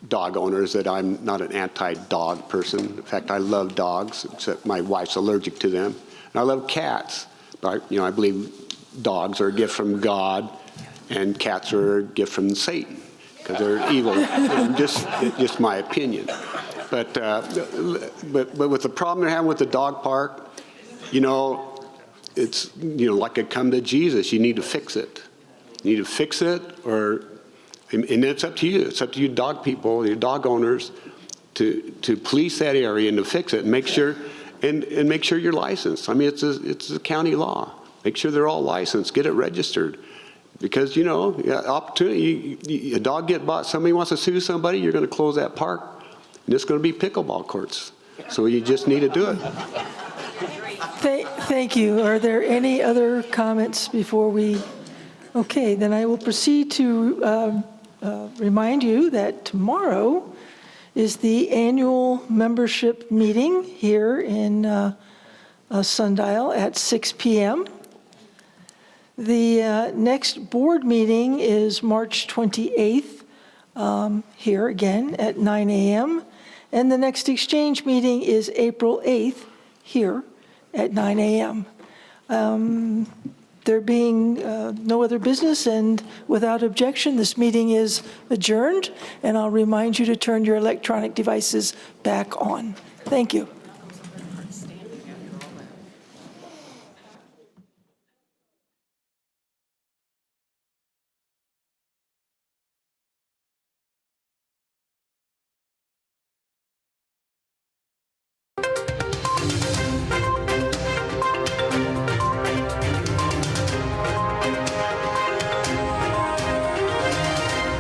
dog owners that I'm not an anti-dog person. In fact, I love dogs, except my wife's allergic to them. And I love cats. But I believe dogs are a gift from God, and cats are a gift from Satan because they're evil. just my opinion. But with the problem they're having with the dog park, it's like a come to Jesus. You need to fix it. You need to fix it, and it's up to you. It's up to you dog people, your dog owners, to police that area and to fix it and make sure make sure you're licensed. I mean, it's a county law. Make sure they're all licensed. Get it registered. Because, opportunity, a dog get bought, somebody wants to sue somebody, you're going to close that park, and it's going to be pickleball courts. So you just need to do it. Thank you. Are there any other comments before we? Okay, then I will proceed to remind you that tomorrow is the annual membership meeting here in Sundial at 6 p.m. The next board meeting is March 28th here again at 9 a.m. And the next exchange meeting is April 8th here at 9 a.m. There being no other business and without objection, this meeting is adjourned, and I'll remind you to turn your electronic devices back on. Thank you.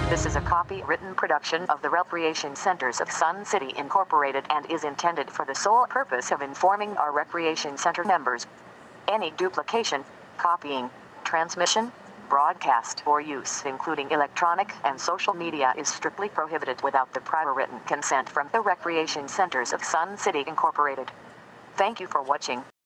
This is a copyrighted production of the Recreation Centers of Sun City Incorporated and is intended for the sole purpose of informing our Recreation Center members. Any duplication, copying, transmission, broadcast, or use, including electronic and social media, is strictly prohibited without the prior written consent from the Recreation Centers of Sun City Incorporated. Thank you for watching.